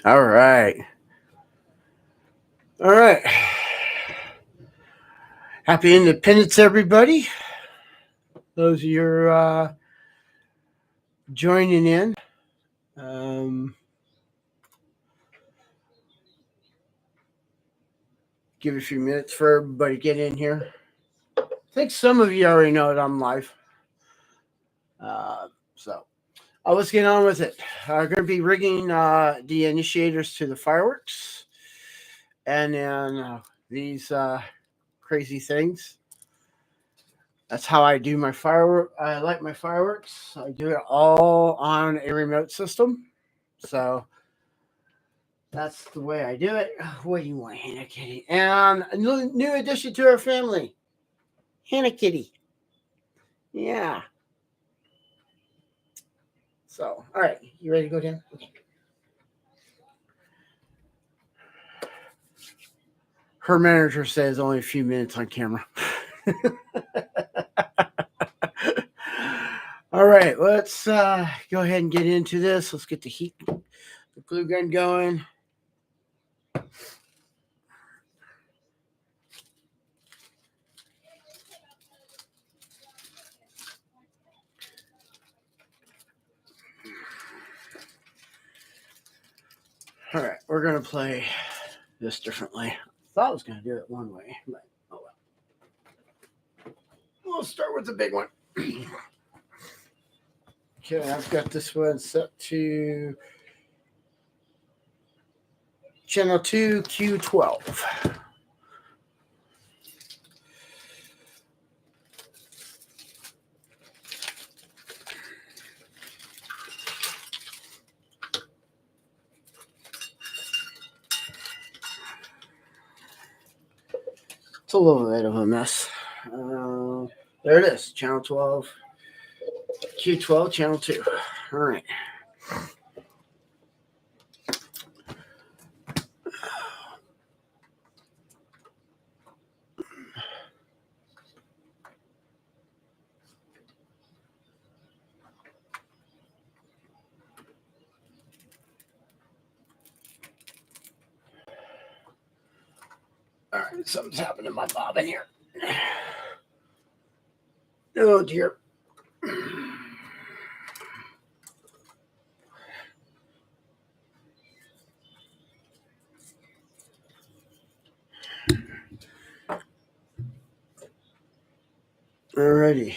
All right. All right. Happy Independence, everybody. Those of you joining in. Um, give a few minutes for everybody to get in here. I think some of you already know that I'm live. So let's get on with it. I'm going to be rigging the initiators to the fireworks and then these crazy things. That's how I do my firework. I like my fireworks. I do it all on a remote system. So that's the way I do it. What do you want, Hannah Kitty? And a new addition to our family, Hannah Kitty. Yeah. So, all right. You ready to go down? Okay. Her manager says only a few minutes on camera. All right. Let's go ahead and get into this. Let's get the glue gun going. All right, we're gonna play this differently. I thought I was gonna do it one way, but oh well. We'll start with the big one. Okay, I've got this one set to channel 2 Q12. It's a little bit of a mess. There it is, channel 12, Q12, channel 2. All right. All right, something's happened to my bobbin here. Oh dear. Alrighty.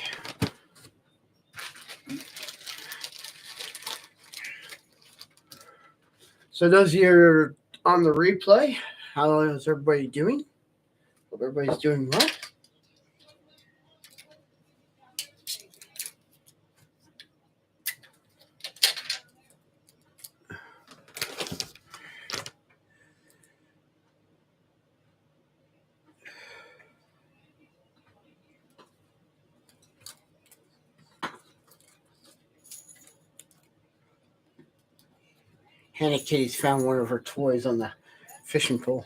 So those of you on the replay, how is everybody doing? Hope everybody's doing well. Hannah Kitty's found one of her toys on the fishing pole.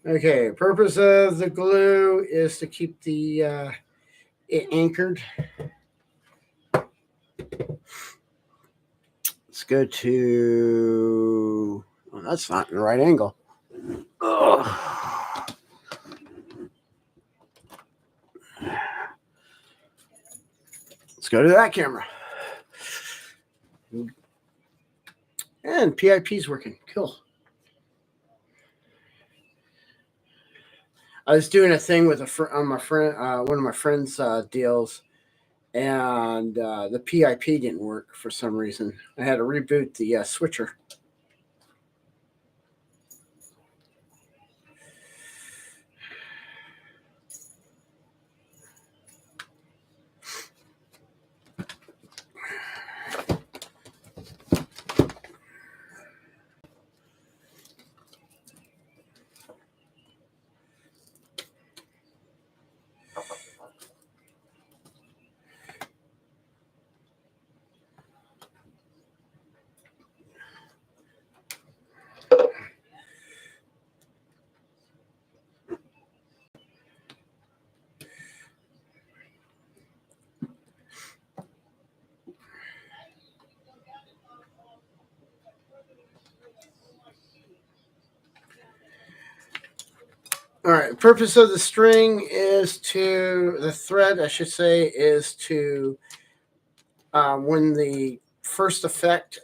Okay, purpose of the glue is to keep the it anchored. Let's go to. Oh, that's not the right angle. Ugh. Let's go to that camera. And PIP's working. Cool. I was doing a thing with on my friend, one of my friends' deals, and the PIP didn't work for some reason. I had to reboot the switcher. All right. The purpose of the string is to the thread, I should say, is to when the first effect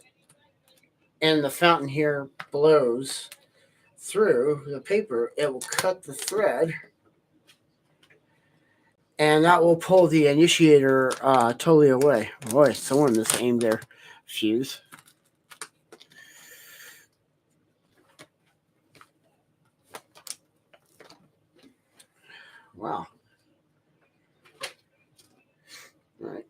and the fountain here blows through the paper, it will cut the thread, and that will pull the initiator totally away. Boy, someone just aimed their fuse. Wow. All right.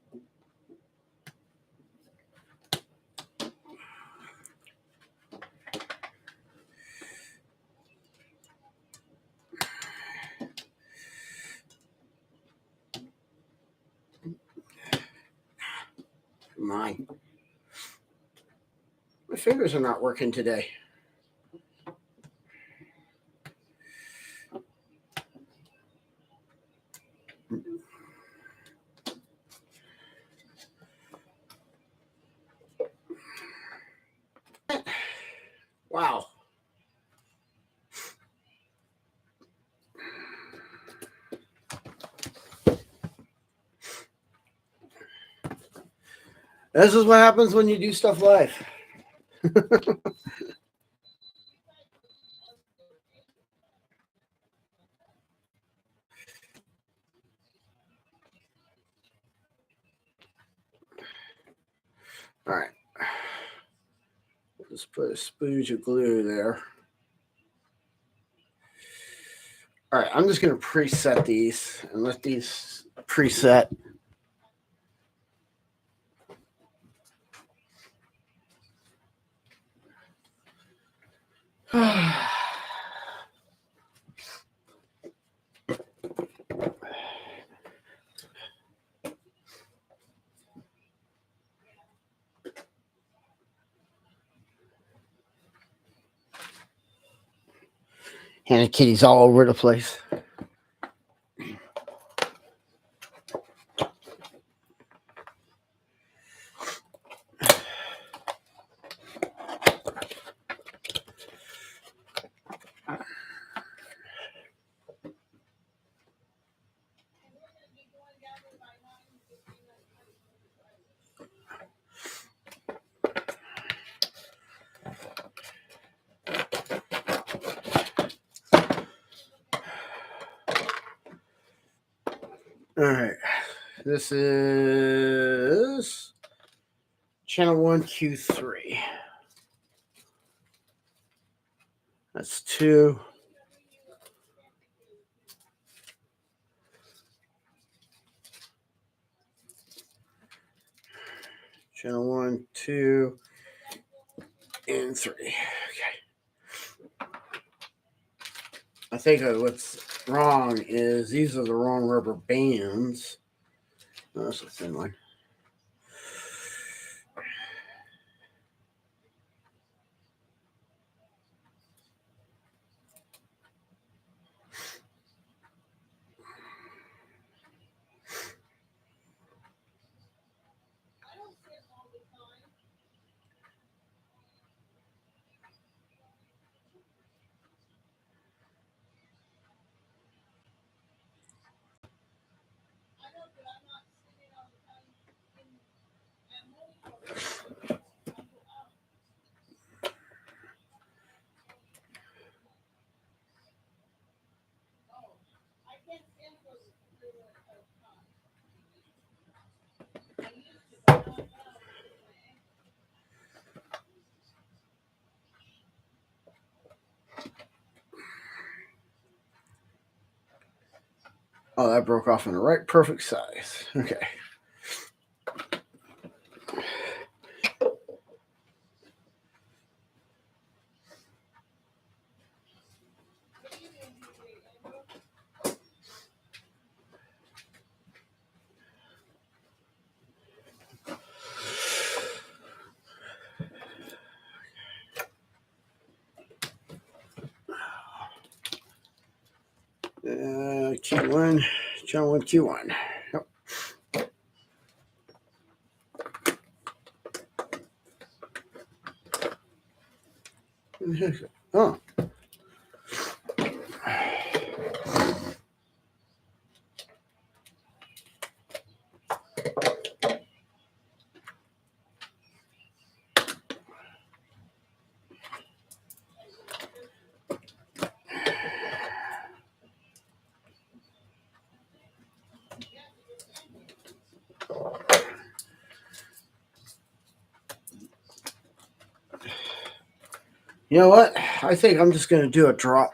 Mine. My fingers are not working today. Wow. This is what happens when you do stuff live. All right. Just put a spooge of glue there. All right, I'm just going to preset these and let these preset. Hannah Kitty's all over the place. All right, this is channel 1Q3. That's 2. Channel 1, 2, and 3. Okay. I think what's wrong is these are the wrong rubber bands. Oh, that's a thin one. Oh, that broke off in the right perfect size. Okay. Q1, channel 1, Q1. Yep. Oh. You know what? I think I'm just going to do a drop.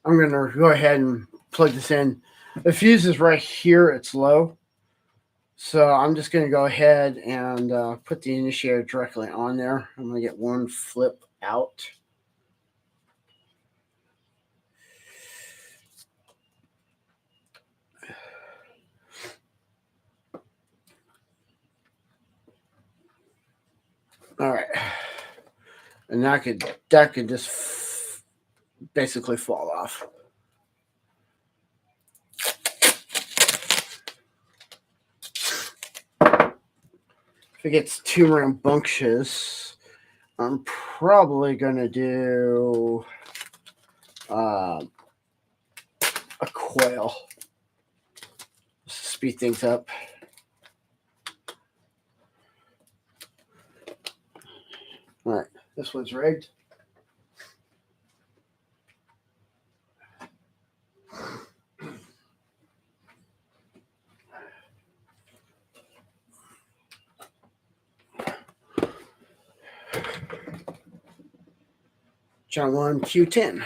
I'm going to go ahead and plug this in. The fuse is right here. It's low. So I'm just going to go ahead and put the initiator directly on there. I'm going to get one flip out. All right. And that could just basically fall off. If it gets too rambunctious, I'm probably going to do a coil. Speed things up. All right, this one's rigged. Channel 1 Q10.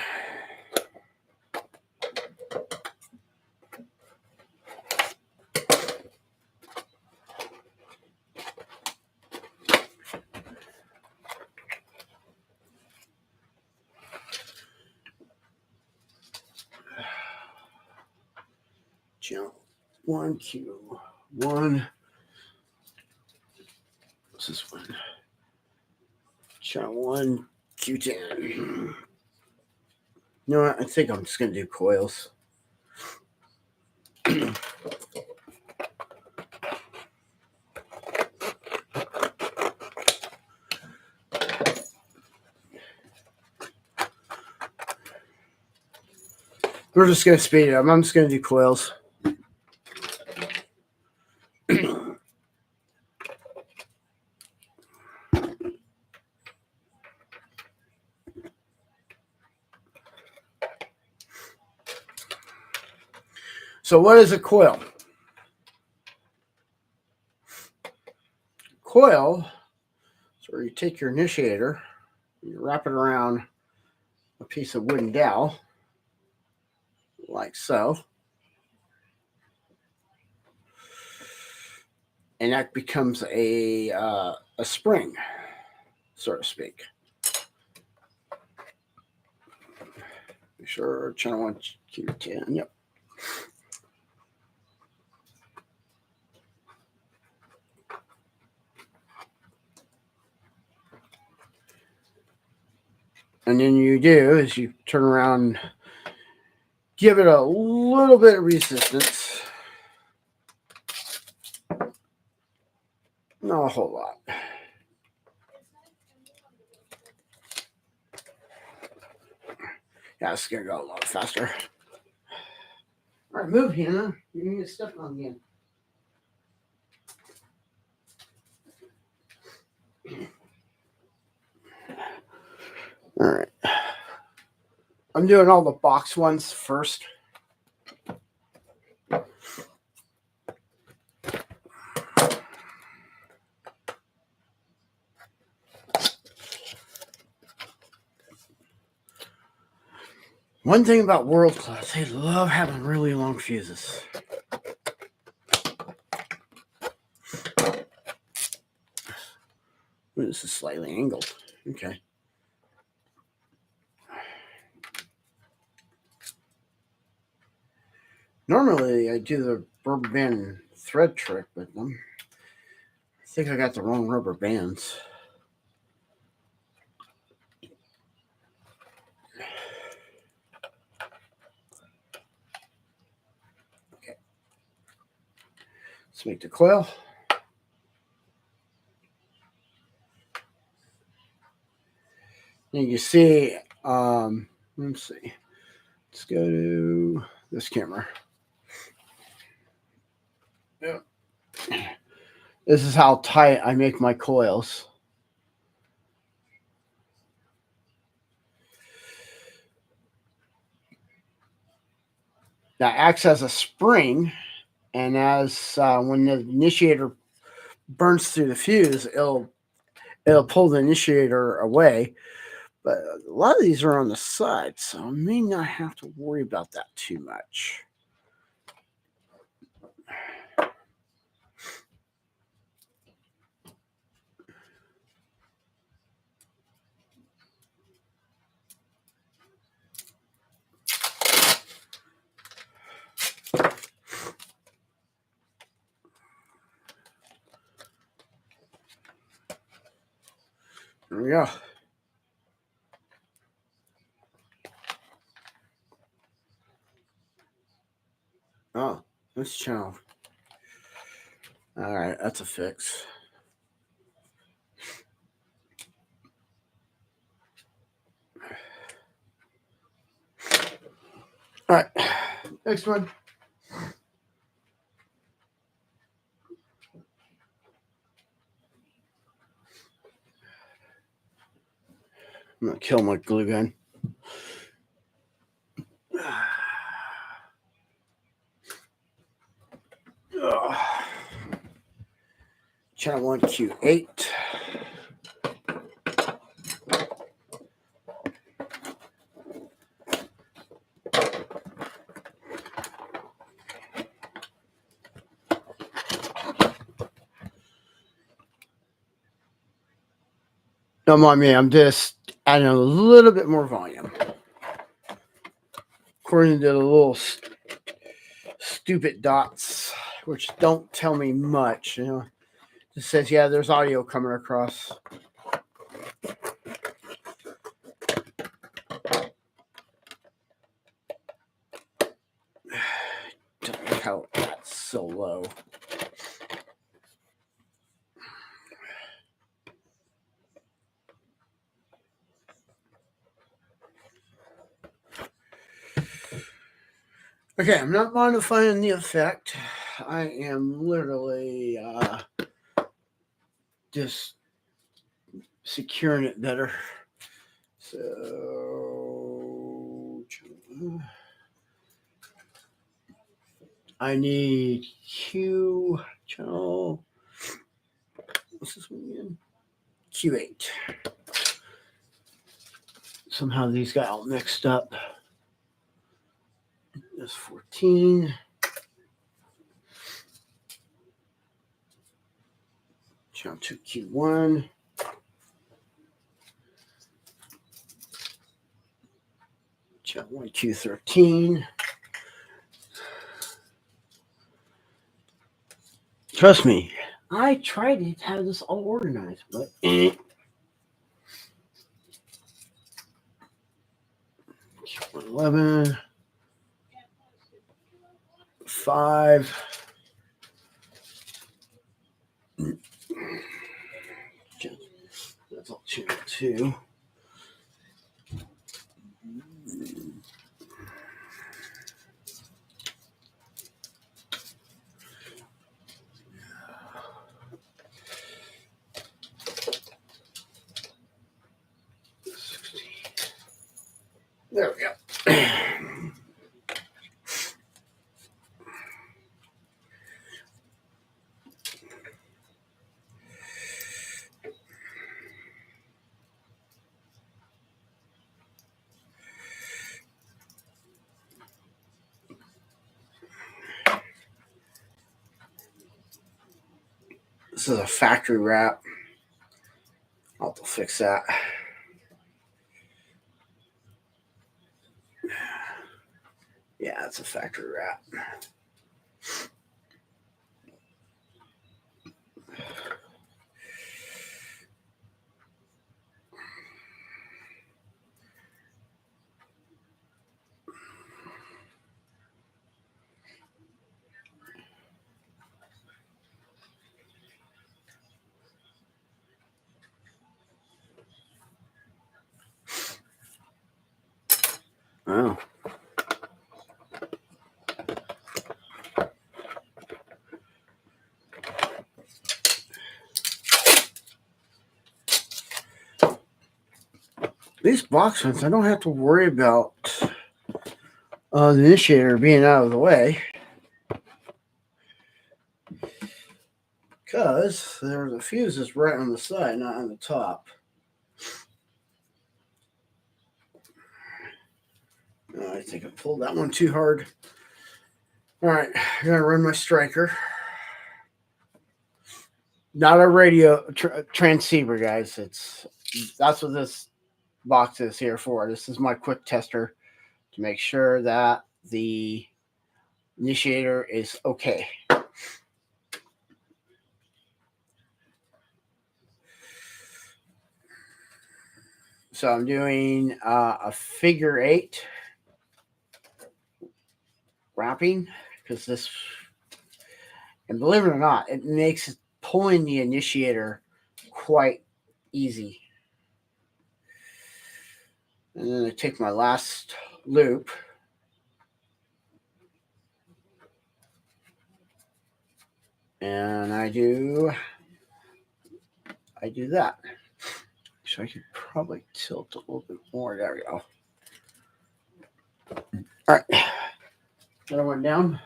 Channel 1 Q1. What's this one? Channel 1 Q10. You know what? I think I'm just going to do coils. We're just going to speed it up. I'm just going to do coils. So what is a coil? Coil is where you take your initiator, you wrap it around a piece of wooden dowel, like so. And that becomes a spring, so to speak. Be sure channel 1 Q10. Yep. And then you do is you turn around, give it a little bit of resistance. Not a whole lot. Yeah, it's going to go a lot faster. All right, move, Hannah. You need to step on again. All right. I'm doing all the box ones first. One thing about World Class, they love having really long fuses. Ooh, this is slightly angled. Okay. Normally, I do the rubber band thread trick with them. I think I got the wrong rubber bands. Okay. Let's make the coil. And you see, let's see. Let's go to this camera. Yep. This is how tight I make my coils. That acts as a spring, and as when the initiator burns through the fuse, it'll pull the initiator away. But a lot of these are on the side, so I may not have to worry about that too much. There we go. Oh, this channel. All right, that's a fix. All right, next one. I'm gonna kill my glue gun. Channel 1 Q8. Don't mind me, I'm just adding a little bit more volume. According to the little stupid dots, which don't tell me much, It says, yeah, there's audio coming across. Don't know how that's so low. Okay, I'm not modifying the effect. I am literally just securing it better. So I need Q channel. What's this one again? Q8. Somehow these got all mixed up. That's 14. Channel 2 Q1. Channel 1 Q13. Trust me, I tried to have this all organized, but Q11, 5. That's all channel 2. There we go. This is a factory wrap. I'll have to fix that. Yeah, it's a factory wrap. Oh. These box ones, I don't have to worry about the initiator being out of the way, because there's a fuse that's right on the side, not on the top. I think I pulled that one too hard. All right, I'm gonna run my striker. Not a radio transceiver, guys. That's what this box is here for. This is my quick tester to make sure that the initiator is okay. So I'm doing a figure 8 wrapping because this, and believe it or not, it makes pulling the initiator quite easy. And then I take my last loop and I do that. So I could probably tilt a little bit more. There we go. All right. Another one down.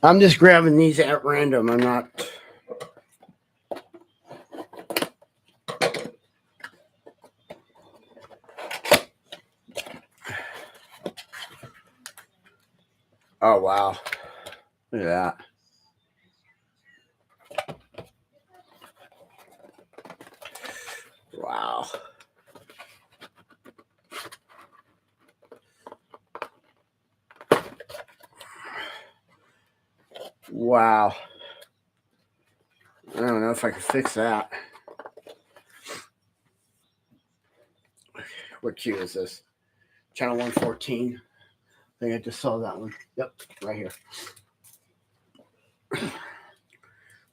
I'm just grabbing these at random. I'm not. Oh, wow. Look at that. Wow. Wow. I don't know if I can fix that. What cue is this? Channel 114. I think I just saw that one. Yep, right here.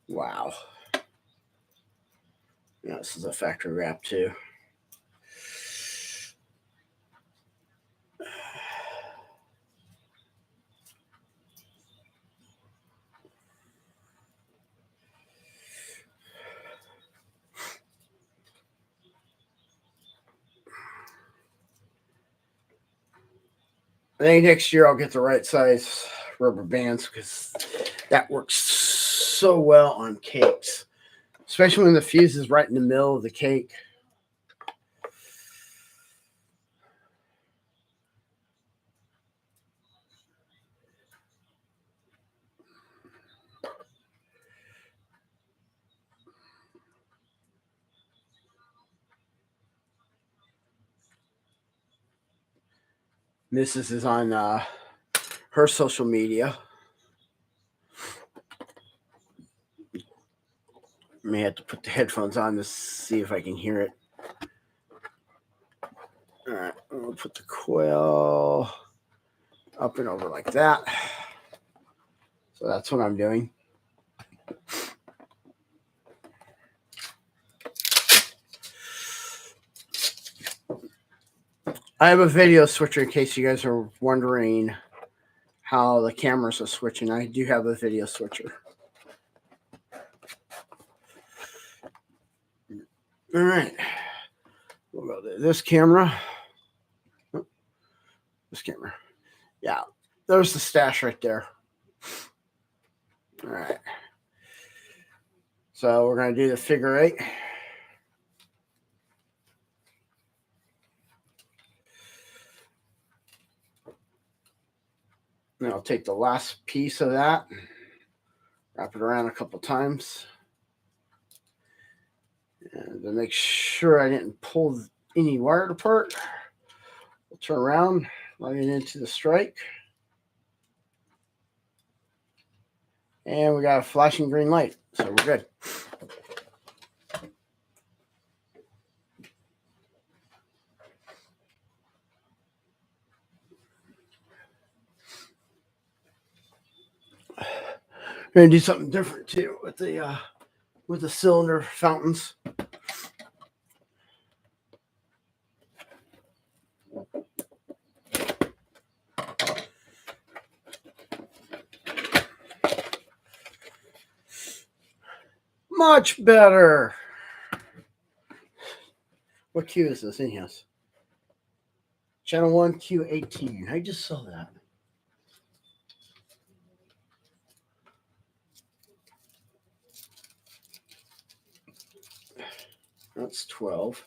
Wow. Yeah, this is a factory wrap too. I think next year I'll get the right size rubber bands because that works so well on cakes, especially when the fuse is right in the middle of the cake. Mrs. is on her social media. May have to put the headphones on to see if I can hear it. All right, we'll put the coil up and over like that. So that's what I'm doing. I have a video switcher in case you guys are wondering how the cameras are switching. I do have a video switcher. All right. We'll go to this camera. Oh, this camera. Yeah. There's the stash right there. All right. So we're going to do the figure 8. And I'll take the last piece of that, wrap it around a couple times. And to make sure I didn't pull any wire apart, we'll turn around, run it into the strike. And we got a flashing green light, so we're good. We're gonna do something different too with the cylinder fountains. Much better. What cue is this in here? Channel 1 Q18. I just saw that. That's 12.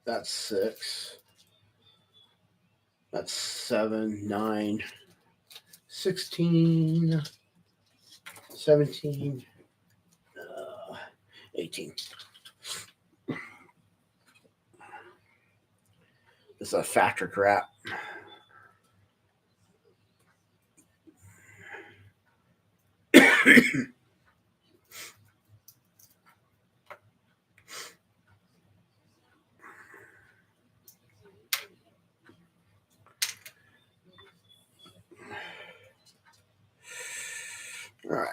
That's 6. That's 7, 9, 16, 17, 18. This is a factor crap. All right.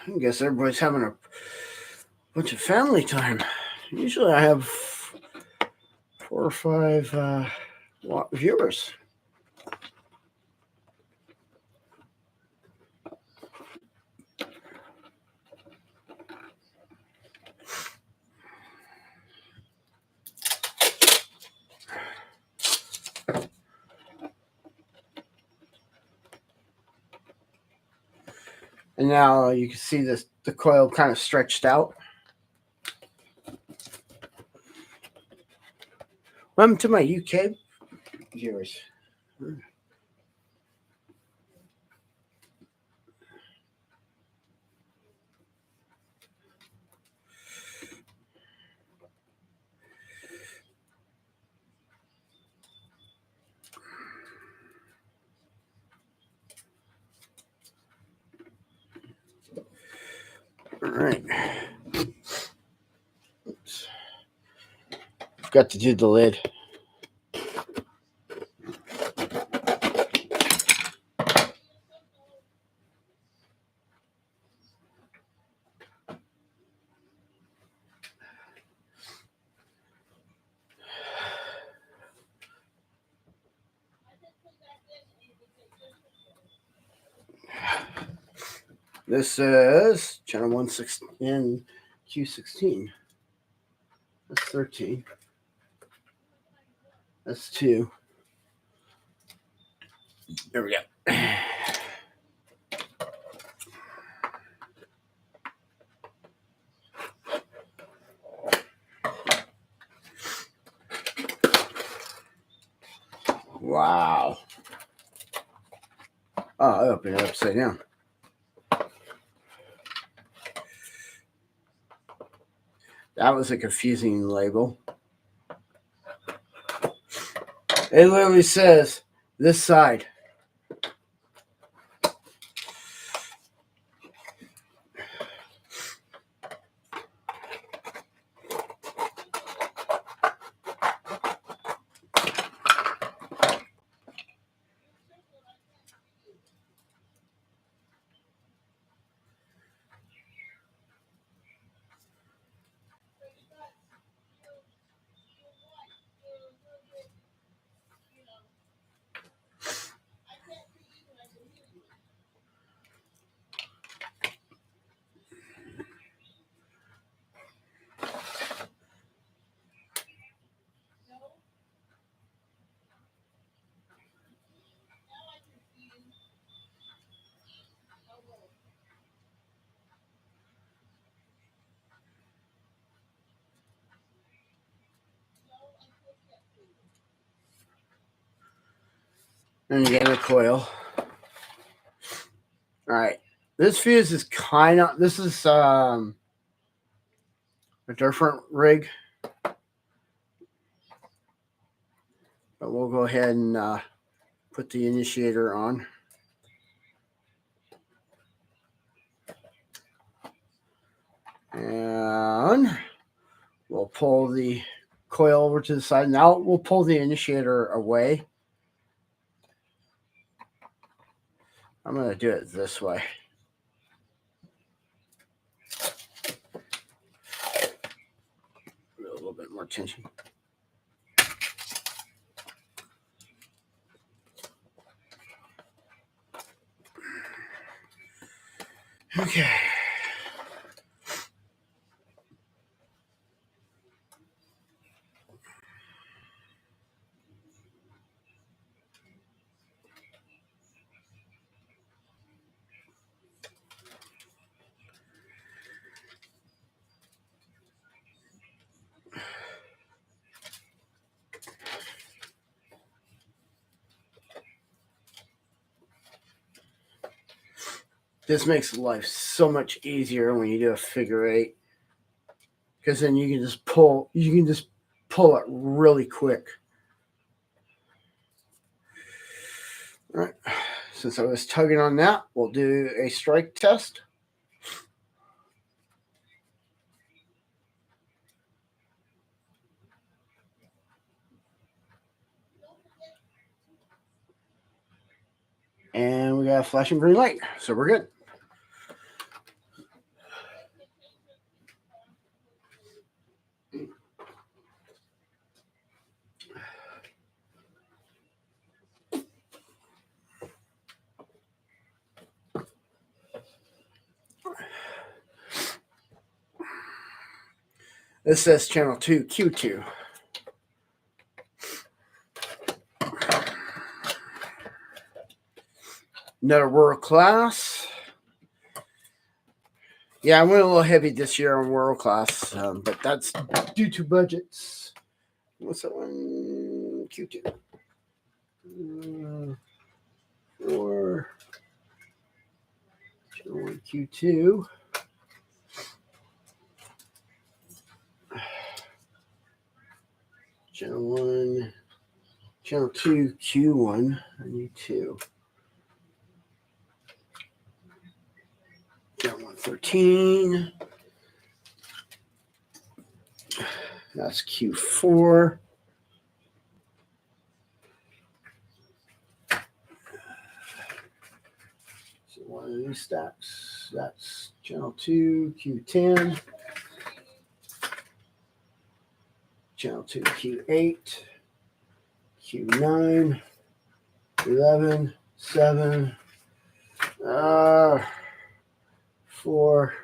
I guess everybody's having a bunch of family time. Usually I have 4 or 5 viewers. And now you can see this, the coil kind of stretched out. Welcome to my UK viewers. All right. Oops. Forgot to do the lid. This is channel 116 and Q16. That's 13. That's 2. There we go. Wow. Oh, I opened it upside down. That was a confusing label. It literally says this side. And you get a coil. All right. This fuse is kind of, this is a different rig. But we'll go ahead and put the initiator on. And we'll pull the coil over to the side. Now we'll pull the initiator away. I'm going to do it this way. A little bit more tension. Okay. This makes life so much easier when you do a figure eight, because then you can just pull. You can just pull it really quick. All right. Since I was tugging on that, we'll do a strike test. And we got a flashing green light, so we're good. This says channel 2, Q2. Another world class. Yeah, I went a little heavy this year on world class, but that's due to budgets. What's that one? Q2. 4. Channel 1, Q2. Channel 1. Channel 2, Q1. I need 2. Channel 113. That's Q4. So one of these stacks. That's channel 2, Q10. Channel 2, Q8. Q9. 11. 7. 4.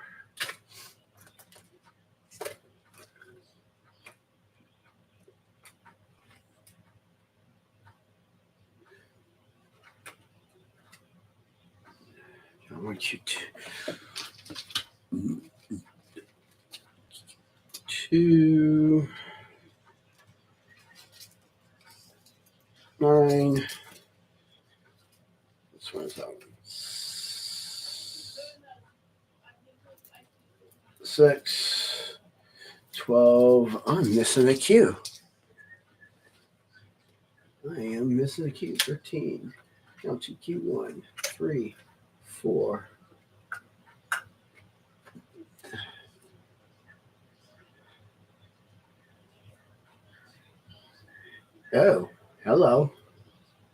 I want you to 2, 9. This one's that one. 6, 12. I'm missing a Q. I am missing a Q. 13. Down to Q1, 3, 4. Oh, hello.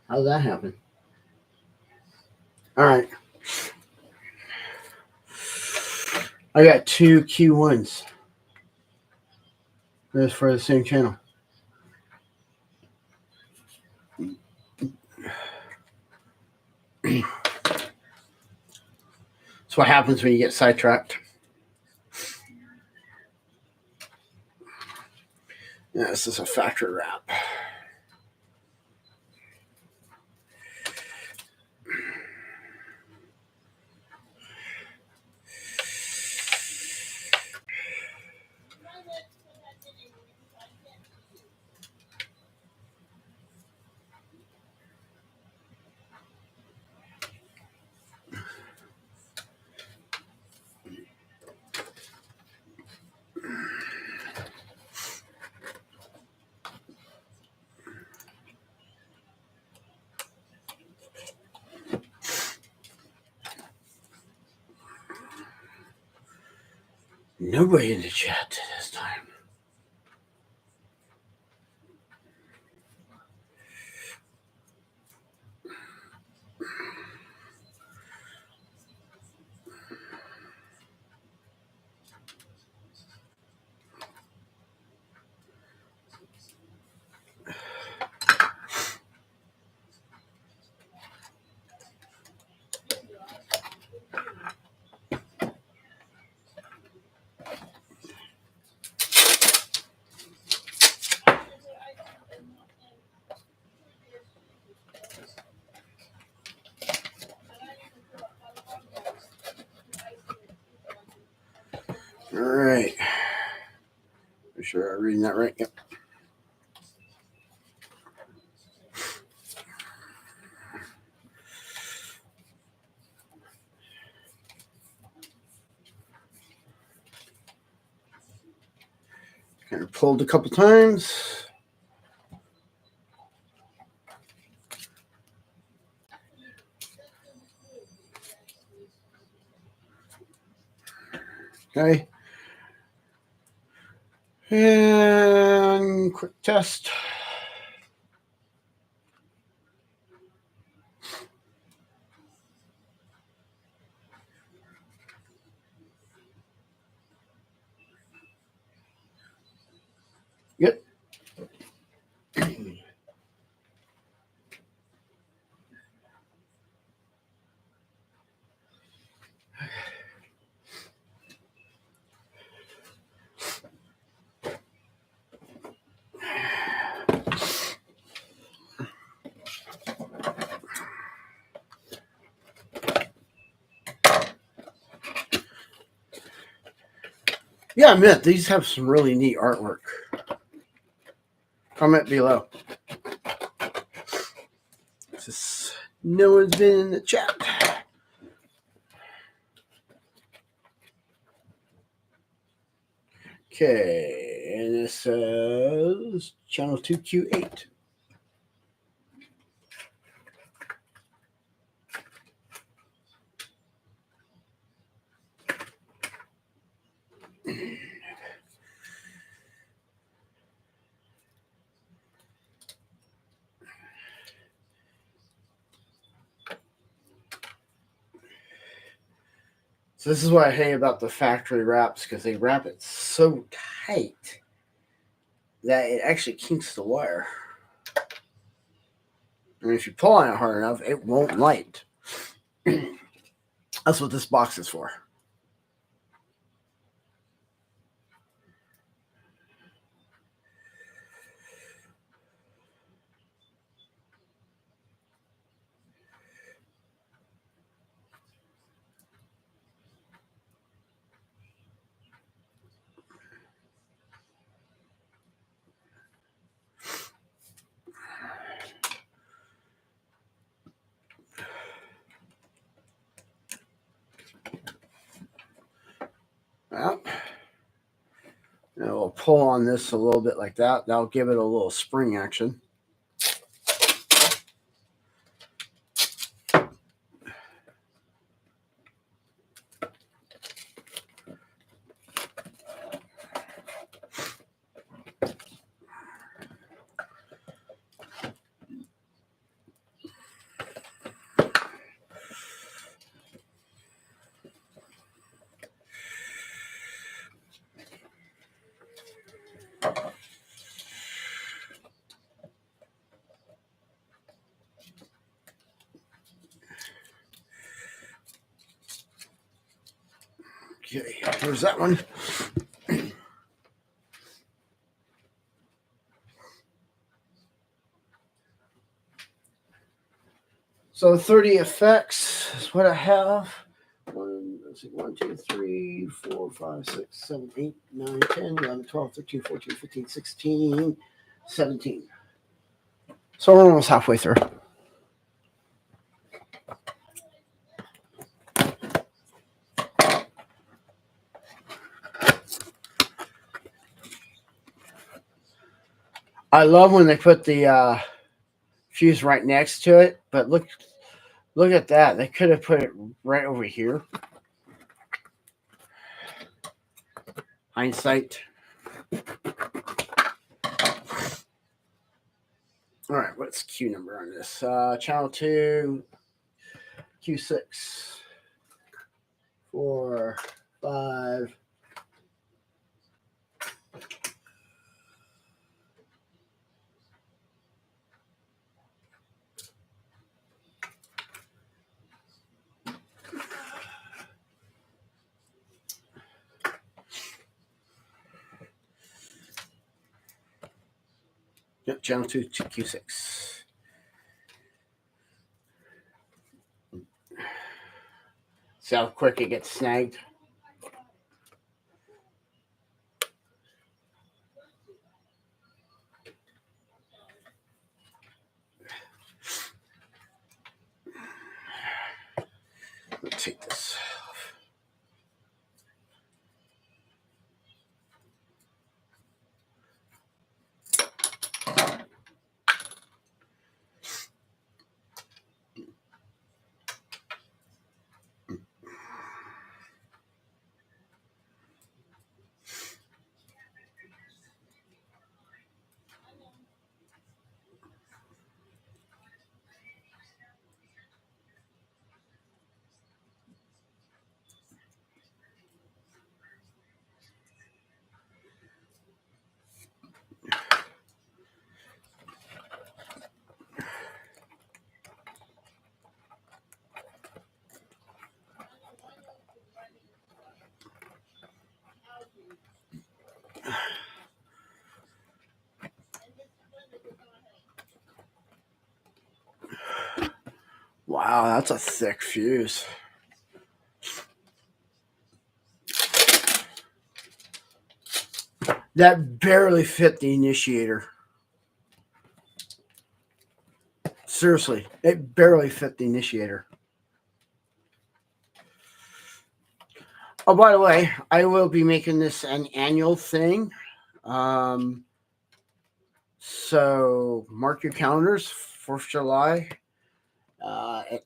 How'd that happen? All right. I got 2 Q1s. That's for the same channel. That's what happens when you get sidetracked. Yeah, this is a factory wrap. Nobody in the chat this time. Make sure I'm reading that right. Yep. Kind of pulled a couple times. Okay. And quick test. Yep. Yeah, I admit these have some really neat artwork. Comment below. Just no one's been in the chat. Okay, and it says channel 2Q8. So this is what I hate about the factory wraps, because they wrap it so tight that it actually kinks the wire. And if you pull on it hard enough, it won't light. That's what this box is for. Well, now we'll pull on this a little bit like that. That'll give it a little spring action. Okay, here's that one. So 30 effects is what I have. 1, 2, 3, 4, 5, 6, 7, 8, 9, 10, 11, 12, 13, 14, 15, 16, 17. So we're almost halfway through. I love when they put the fuse right next to it, but look at that. They could have put it right over here. Hindsight. All right, what's Q number on this? Channel 2, Q6, 4, 5. Yep, channel 2, Q6. See how quick it gets snagged? Wow, that's a thick fuse. That barely fit the initiator. Seriously, it barely fit the initiator. Oh, by the way, I will be making this an annual thing. Um, so mark your calendars, 4th of July. At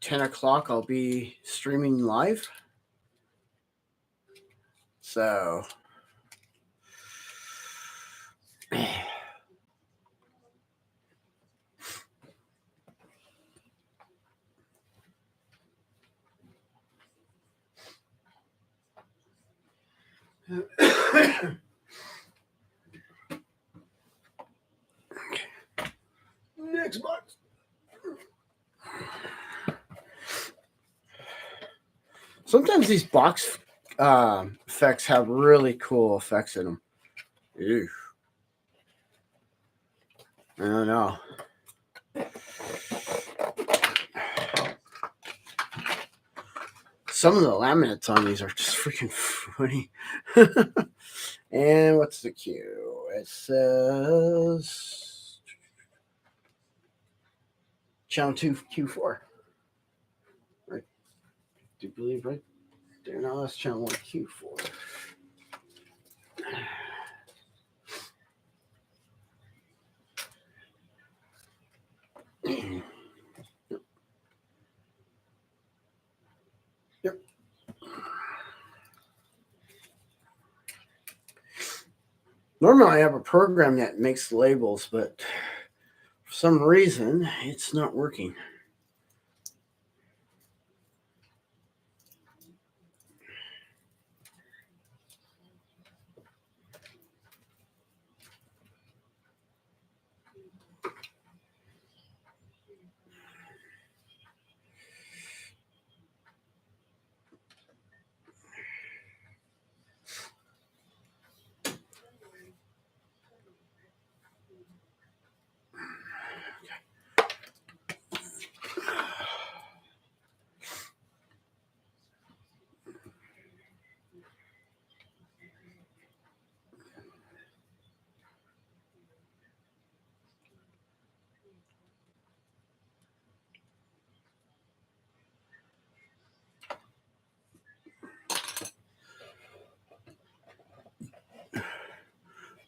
10 o'clock, I'll be streaming live. So, next box. Sometimes these box effects have really cool effects in them. Ew. I don't know. Some of the laminates on these are just freaking funny. And what's the cue? It says channel 2 Q4. Right? Do you believe right there? Now that's channel 1 Q4. Yep. Normally I have a program that makes labels, but for some reason it's not working.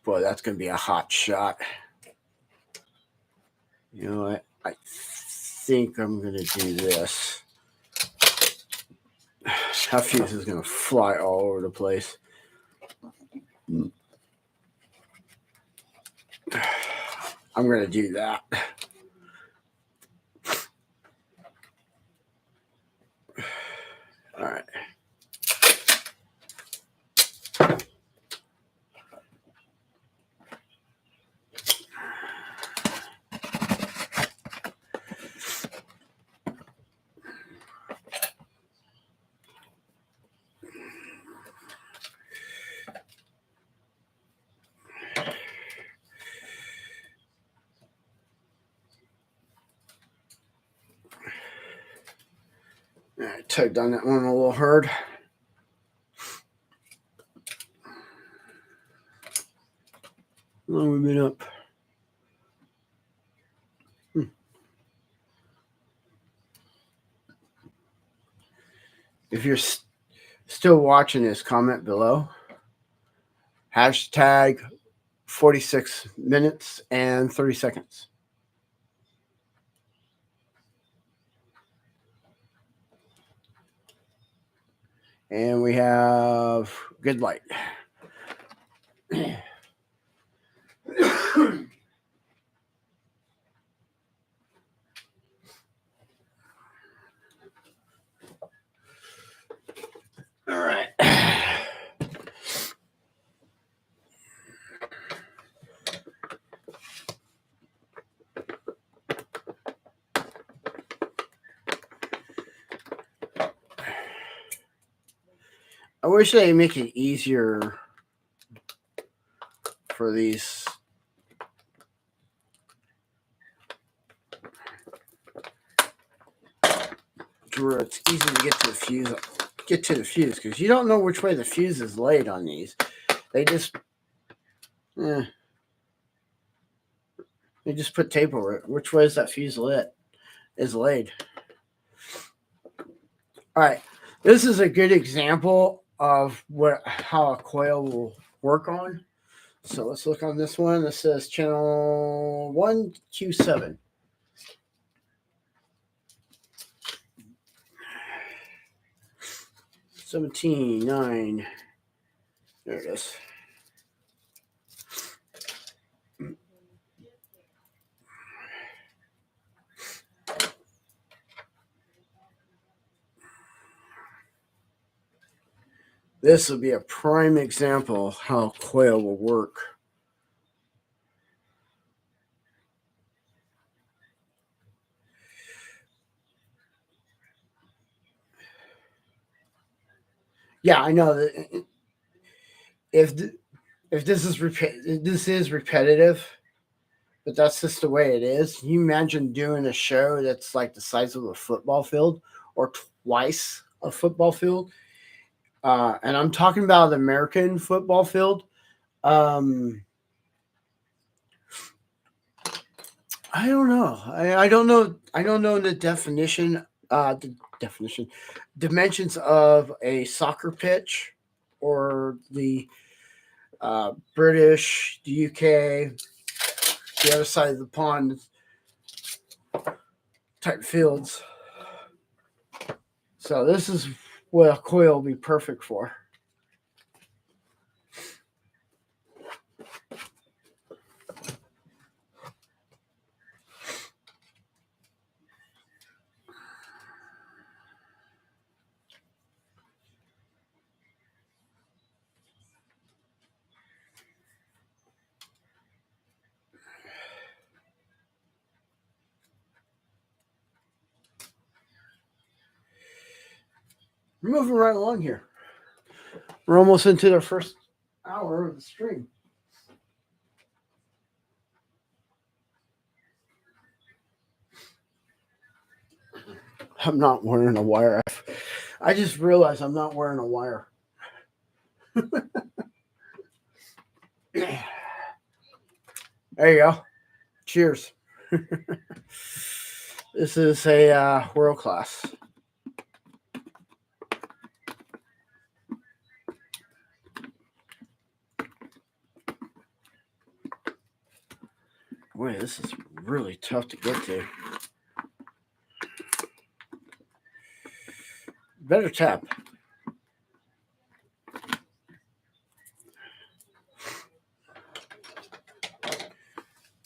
Boy, that's going to be a hot shot. You know what? I think I'm going to do this. That fuse is going to fly all over the place. I'm going to do that. All right. I tugged on that one a little hard. How long have we been up? If you're still watching this, comment below. Hashtag 46 minutes and 30 seconds. And we have good light. All right. I wish they make it easier for these. where it's easy to get to the fuse because you don't know which way the fuse is laid on these. They just put tape over it. Which way is that fuse laid? All right, this is a good example of how a coil will work on. So let's look on this one. This says channel 1Q7. $17.9. There it is. This will be a prime example of how a coil will work. Yeah, I know that if this is repetitive, but that's just the way it is. Can you imagine doing a show that's like the size of a football field or twice a football field? And I'm talking about the American football field. I don't know. I don't know. I don't know the definition. Dimensions of a soccer pitch, or the British, the UK, the other side of the pond type fields. So this is what a coil will be perfect for. We're moving right along here. We're almost into the first hour of the stream. I'm not wearing a wire. I just realized I'm not wearing a wire. There you go. Cheers. This is a world class. Boy, this is really tough to get to. Better tap.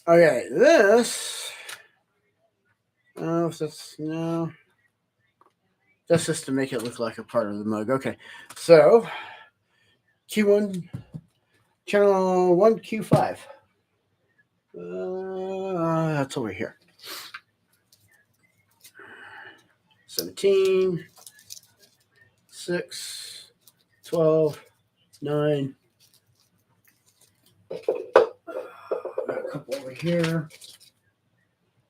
Okay, this. I don't know if that's no. That's just to make it look like a part of the mug. Okay, so Q1, channel 1Q5. That's over here. 17, 6, 12, 9. Got a couple over here.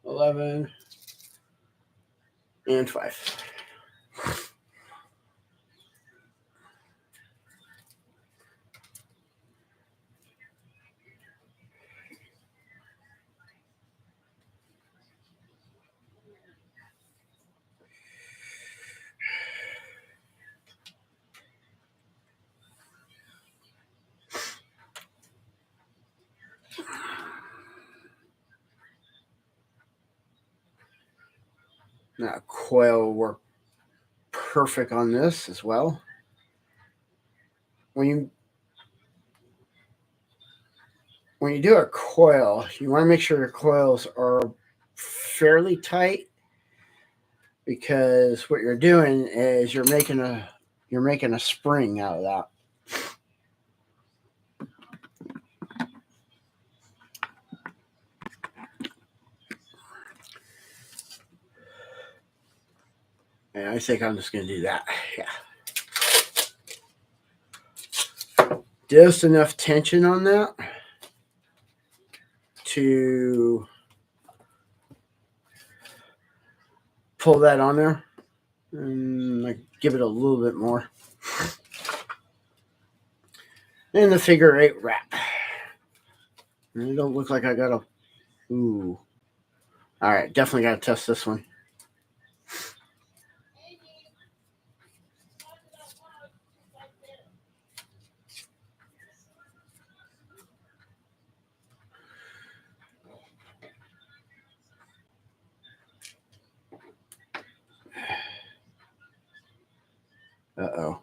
11 and 5. Now, coil will work perfect on this as well. When you do a coil, you want to make sure your coils are fairly tight, because what you're doing is you're making a spring out of that. And I think I'm just going to do that. Yeah. Just enough tension on that to pull that on there. And I give it a little bit more. And the figure 8 wrap. And it don't look like I got a... Ooh. All right, definitely got to test this one. Uh-oh.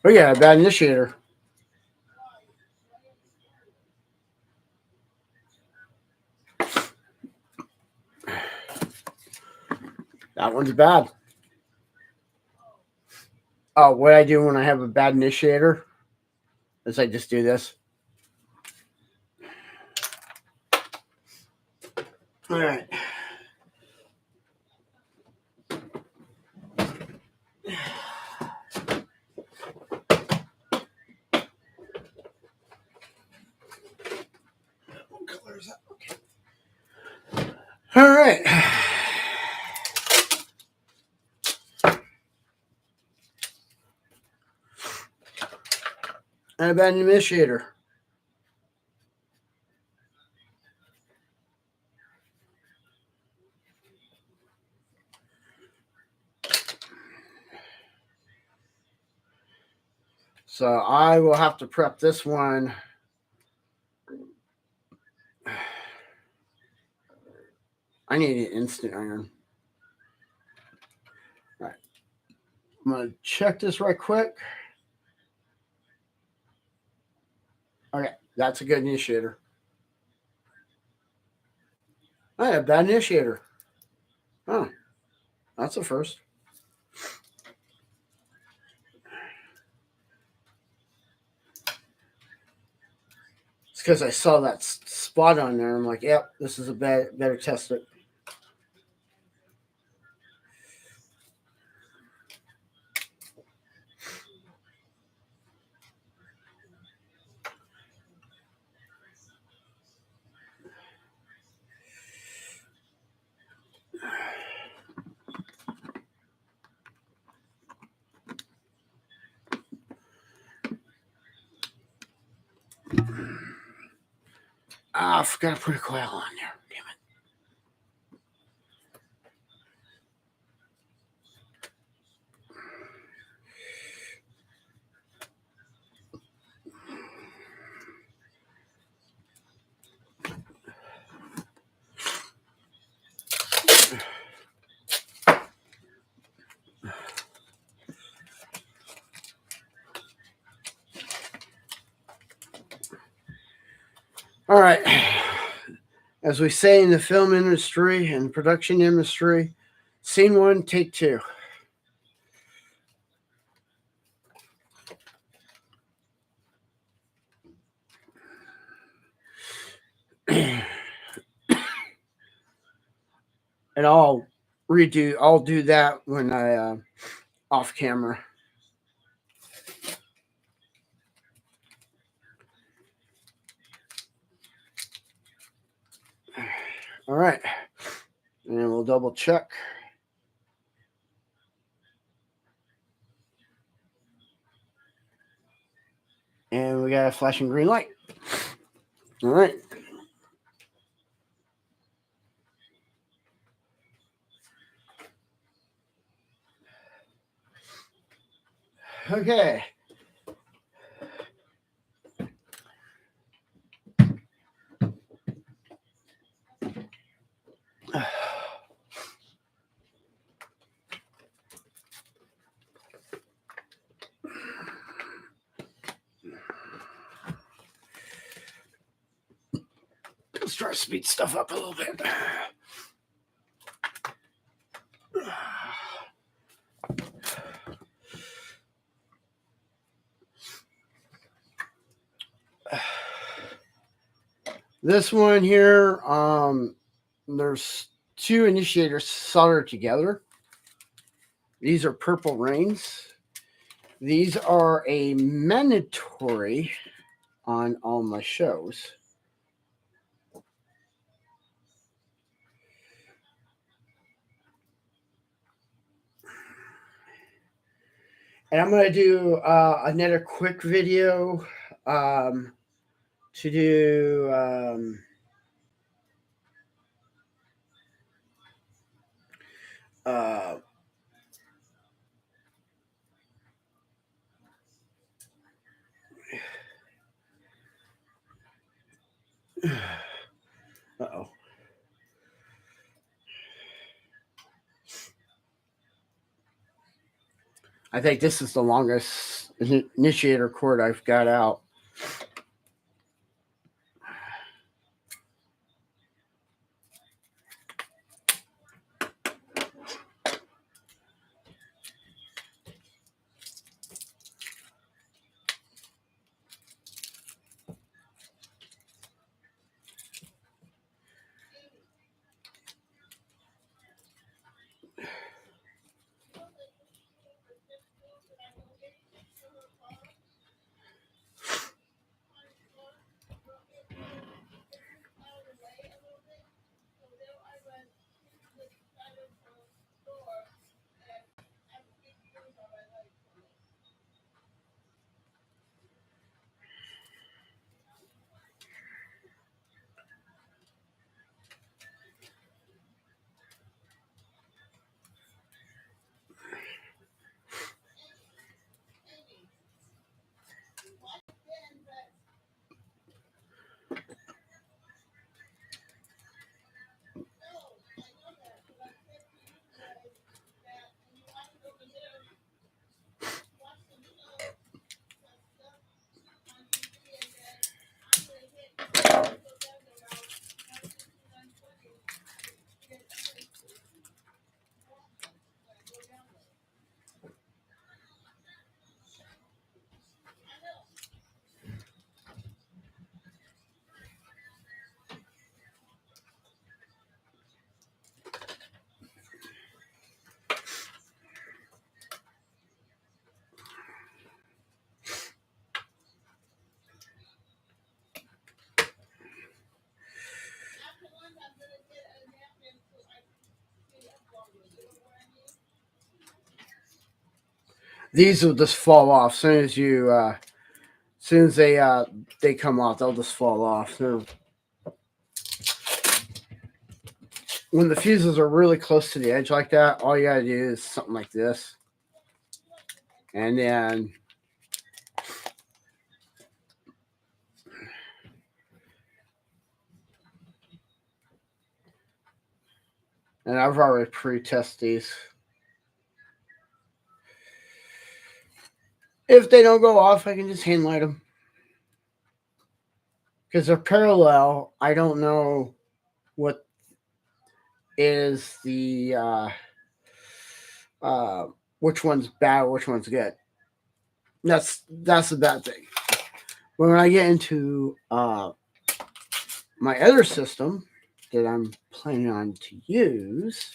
Oh, yeah, bad initiator. That one's bad. Oh, what I do when I have a bad initiator is I just do this. All right. What color is that? Okay. All right. And a bad initiator. So I will have to prep this one. I need an instant iron. All right. I'm going to check this right quick. Okay, that's a good initiator. I have a bad initiator. Oh, that's a first. It's because I saw that spot on there. I'm like, yep, this is a better test it. Ah, I forgot to put a coil on there. Damn it. All right. As we say in the film industry and production industry, scene 1, take 2. And I'll do that when I off camera. All right. And we'll double check. And we got a flashing green light. All right. Okay. Let's try to speed stuff up a little bit. This one here, there's 2 initiators soldered together. These are purple rings. These are a mandatory on all my shows. And I'm going to do another quick video to do uh, uh-oh. I think this is the longest initiator cord I've got out. These will just fall off as soon as you, soon as they come off, they'll just fall off. When the fuses are really close to the edge like that, all you gotta do is something like this, and then I've already pre-tested these. If they don't go off, I can just hand light them. Because they're parallel, I don't know what is the which one's bad, which one's good. That's the bad thing. But when I get into my other system that I'm planning on to use,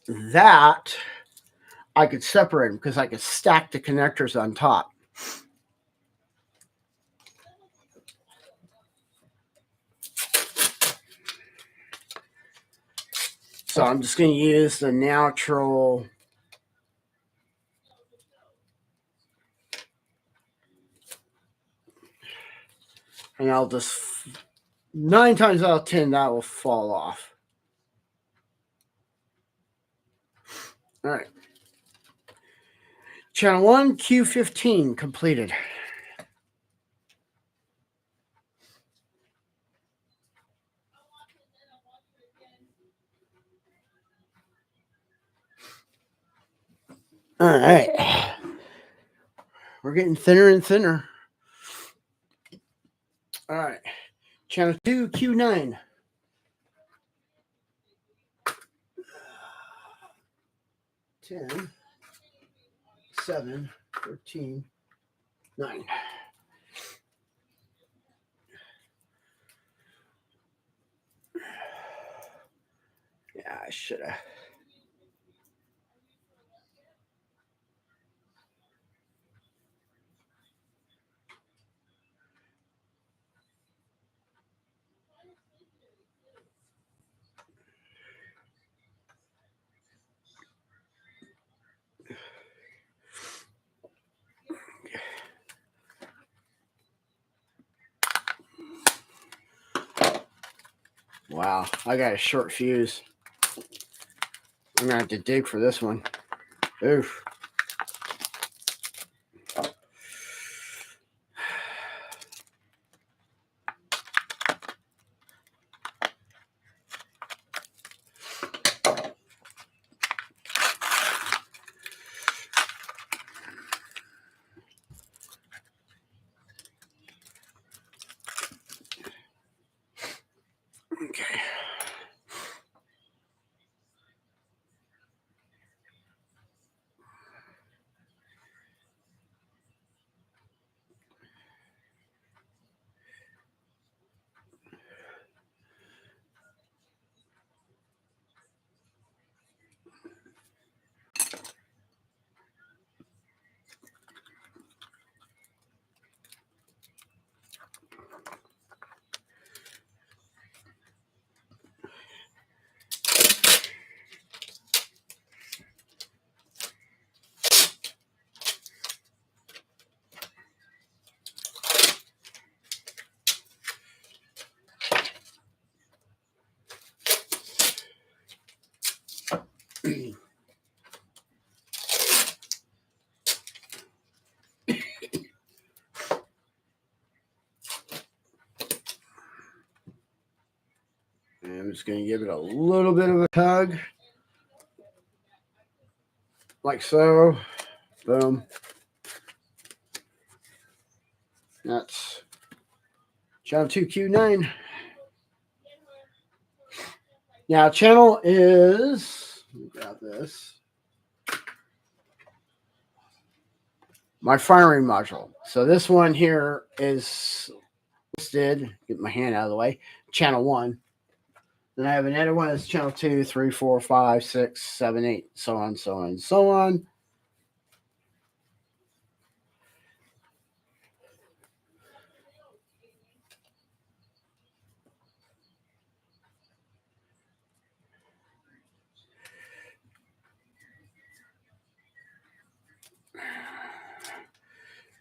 that I could separate them because I could stack the connectors on top. So I'm just going to use the natural and I'll just 9 times out of 10 that will fall off. All right. Channel 1, Q15 completed. All right. We're getting thinner and thinner. All right. Channel 2, Q9. 10, 7, 13, 9. Yeah, I should have. Wow, I got a short fuse. I'm gonna have to dig for this one. Oof. Okay. And I'm just gonna give it a little bit of a tug, like so. Boom. That's channel 2Q9. Now, channel is, let me grab this, my firing module. So this one here is listed, get my hand out of the way, channel 1. Then I have another one that's channel 2, 3, 4, 5, 6, 7, 8, so on, so on, so on.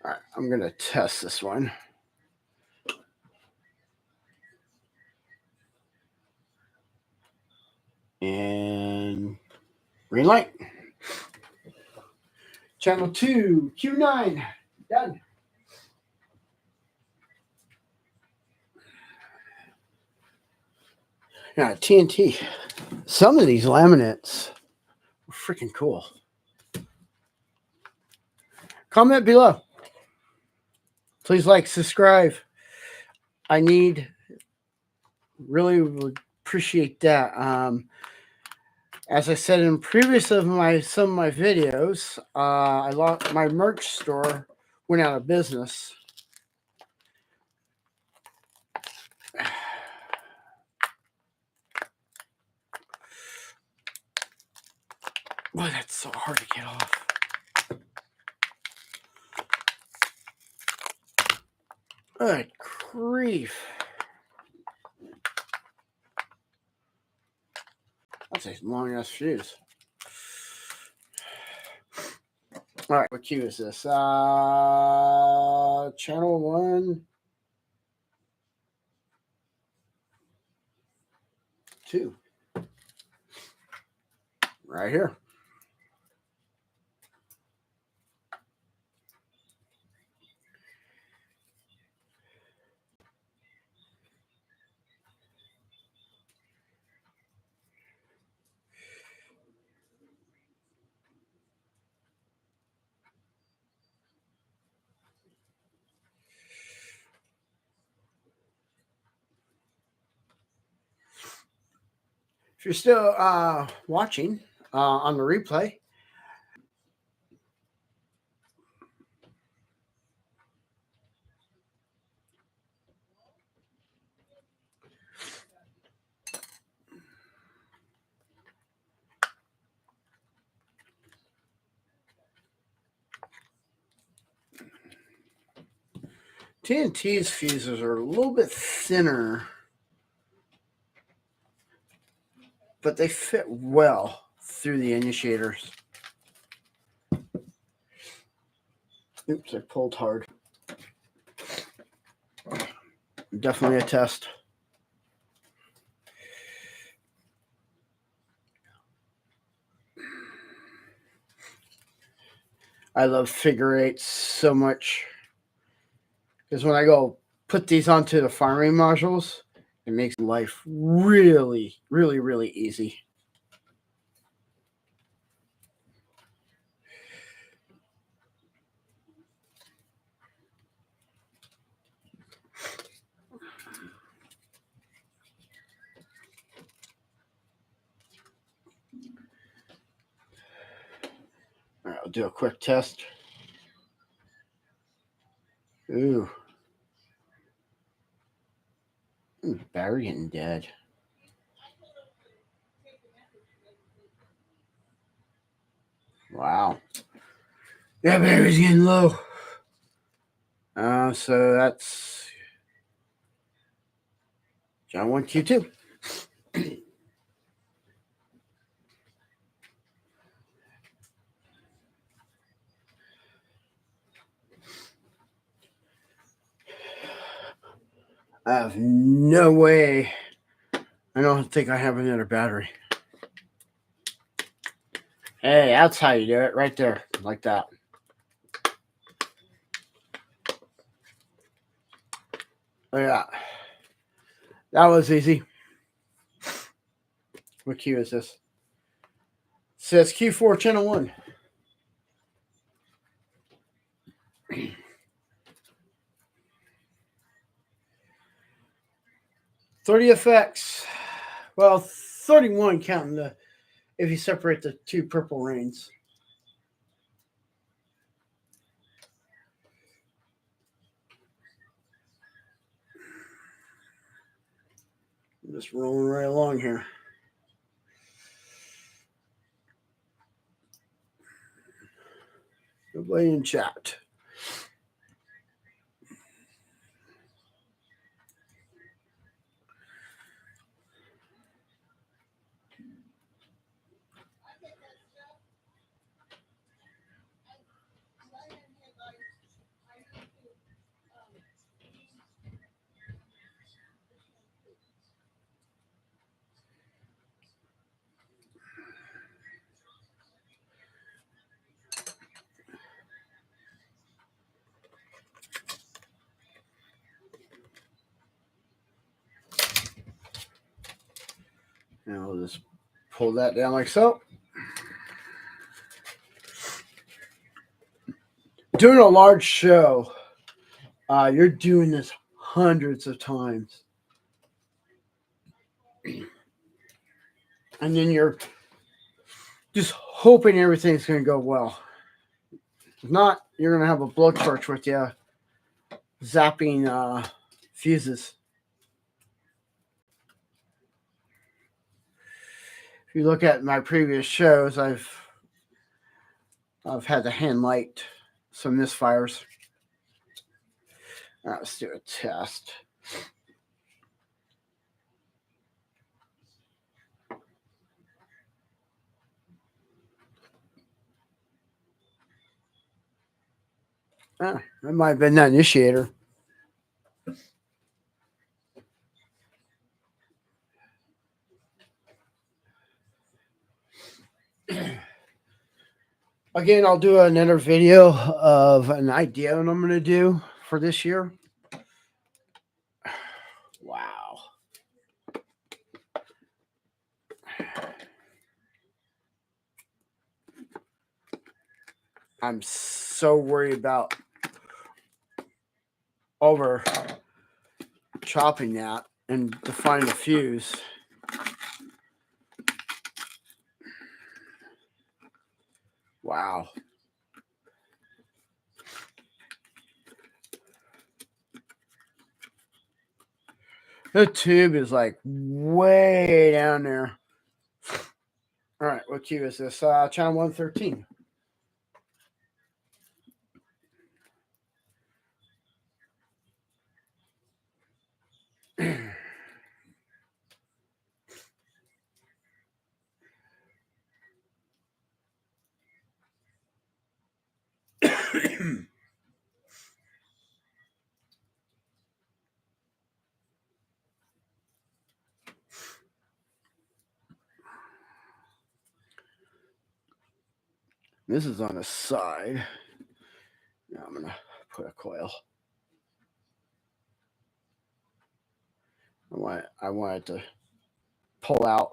All right, I'm going to test this one. And green light. Channel 2, Q9, done. Yeah, TNT. Some of these laminates are freaking cool. Comment below. Please like, subscribe. I really would appreciate that. As I said in previous of some of my videos, I lost my merch store went out of business. Boy, that's so hard to get off. Good grief. That's a long ass fuse. All right, what cue is this? Channel 1, 2. Right here. If you're still watching on the replay, TNT's fuses are a little bit thinner, but they fit well through the initiators. Oops, I pulled hard. Definitely a test. I love figure eights so much because when I go put these onto the farming modules, it makes life really, really, really easy. All right, I'll do a quick test. Ooh. Battery getting dead. Wow. Yeah, battery's getting low. So that's John 1Q2. I have no way. I don't think I have another battery. Hey, that's how you do it, right there, like that. Oh, yeah. That was easy. What Q is this? It says Q4 channel 1. $30 effects. Well, 31 counting the if you separate the two purple rains. I'm just rolling right along here. Nobody in chat. Now I'll just pull that down like so. Doing a large show, you're doing this hundreds of times. And then you're just hoping everything's going to go well. If not, you're going to have a blow torch with you zapping fuses. If you look at my previous shows, I've had to hand light some misfires. All right, let's do a test. That might have been that initiator. Again, I'll do another video of an idea what I'm going to do for this year. Wow. I'm so worried about over chopping that and to find a fuse. Wow. The tube is like way down there. All right, what cue is this? Channel 113. This is on the side. I'm going to put a coil. I want it to pull out.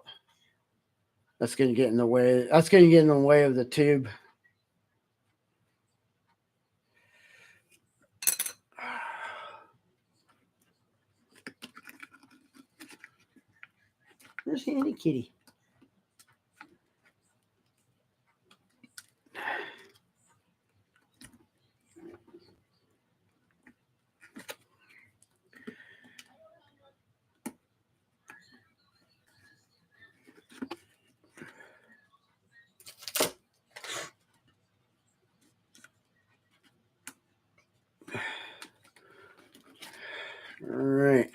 That's going to get in the way. That's going to get in the way of the tube. Where's Handy Kitty? All right.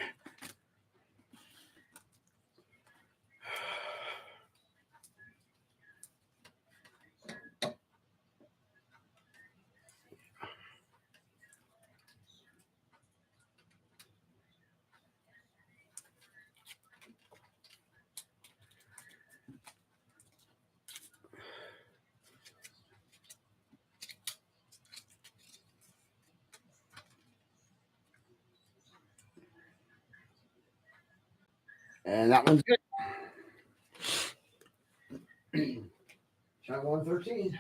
And that one's good. Channel 113.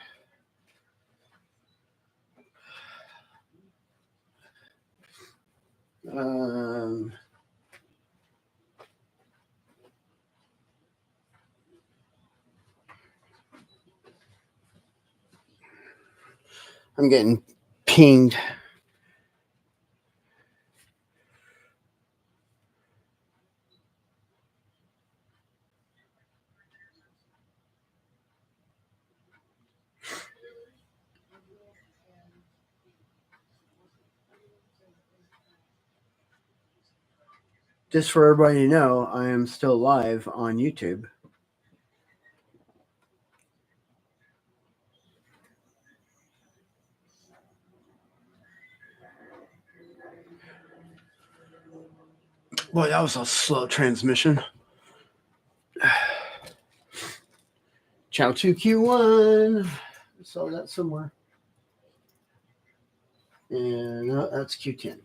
I'm getting pinged. Just for everybody to know, I am still live on YouTube. Boy, that was a slow transmission. Channel 2Q1. I saw that somewhere. And that's Q10.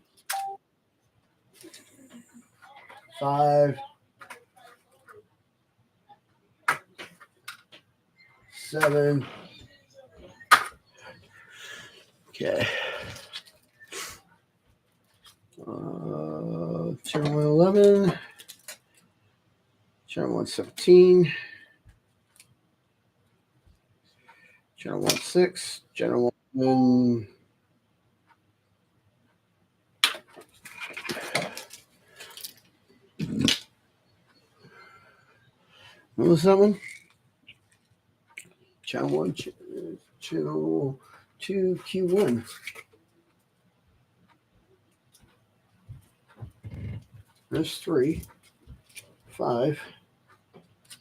5, 7. Okay. Channel 111. Channel 117. Channel 16. Channel 1. What was that one? Channel 1. Channel 2Q1. There's 3, 5,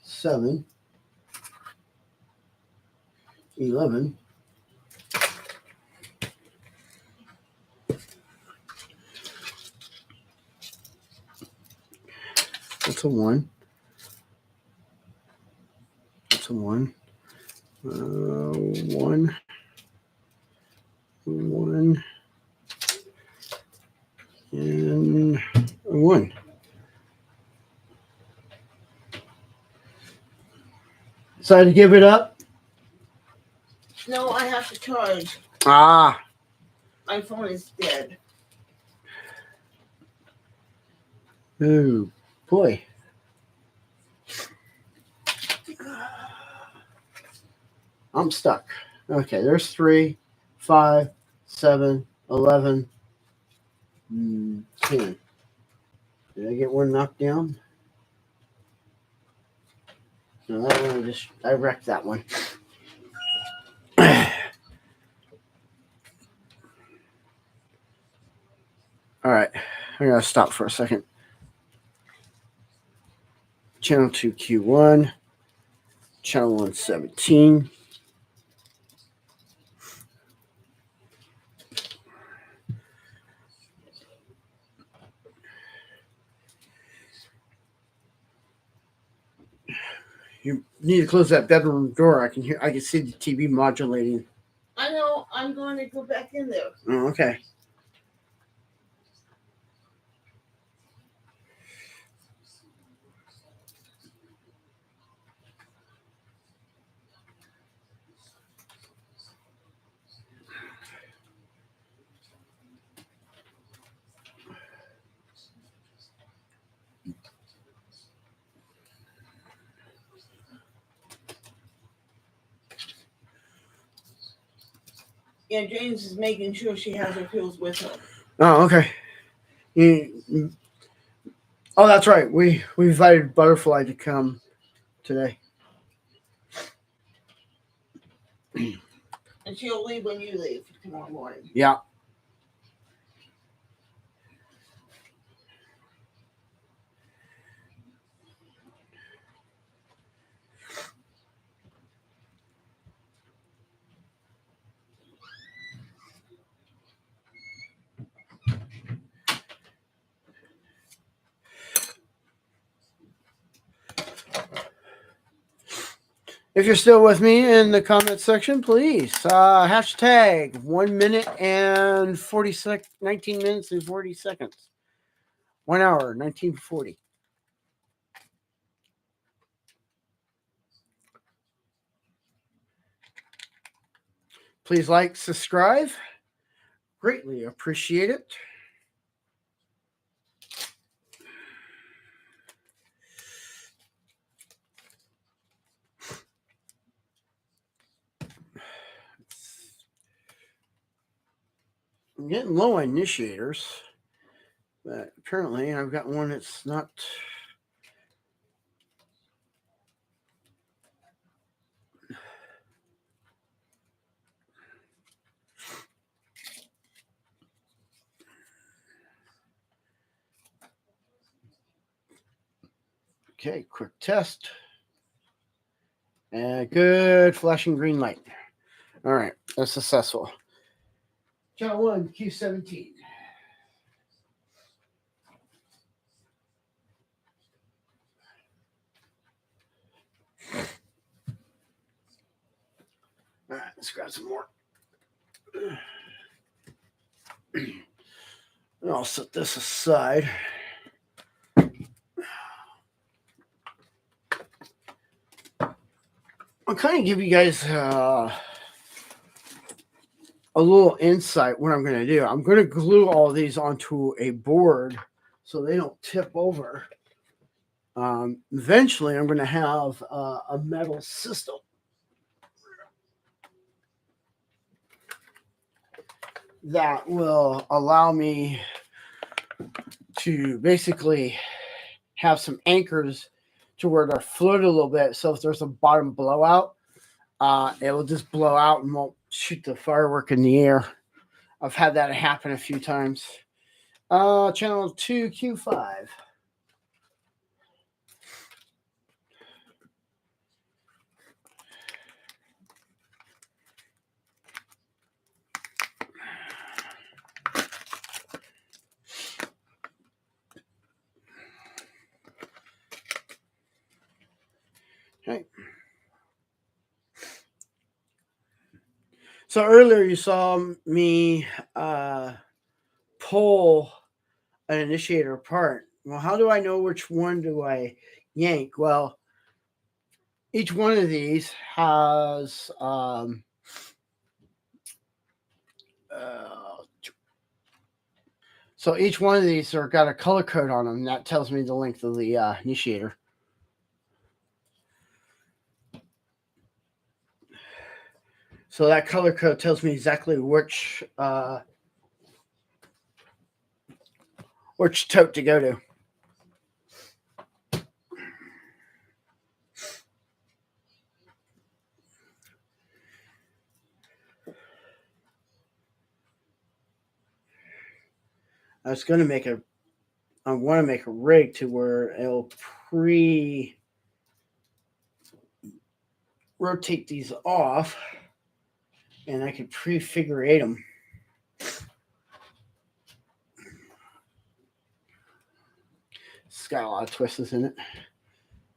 7, 11. That's a 1. That's a 1. 1. 1. And a 1. Decided to give it up? No, I have to charge. Ah. My phone is dead. Oh, boy. I'm stuck. Okay, there's 3, 5, 7, 11, 10. Did I get one knocked down? No, that one I wrecked that one. All right, I gotta stop for a second. Channel 2Q1, channel 117. You need to close that bedroom door. I can see the TV modulating. I know. I'm going to go back in there. Oh, okay. Yeah, James is making sure she has her pills with her. Oh, okay. Oh, that's right. We invited Butterfly to come today. And she'll leave when you leave tomorrow morning. Yeah. If you're still with me in the comment section, please hashtag 1 minute and 19 minutes and 40 seconds. 1 hour, 1940. Please like, subscribe. Greatly appreciate it. I'm getting low on initiators, but apparently I've got one that's not. Okay, quick test. And good flashing green light. All right, that's successful. Channel 1, Q17. All right, let's grab some more. And I'll set this aside. I'll kind of give you guys a little insight what I'm going to do. I'm going to glue all these onto a board so they don't tip over. Eventually, I'm going to have a metal system. That will allow me to basically have some anchors to where they'll float a little bit. So if there's a bottom blowout, it will just blow out and won't shoot the firework in the air. I've had that happen a few times. Channel 2, Q5. Okay. So earlier you saw me pull an initiator apart. Well, how do I know which one do I yank? Well, each one of these has so each one of these are got a color code on them. That tells me the length of the initiator. So that color code tells me exactly which tote to go to. I want to make a rig to where it'll rotate these off, and I could pre-figure eight them. It's got a lot of twists in it.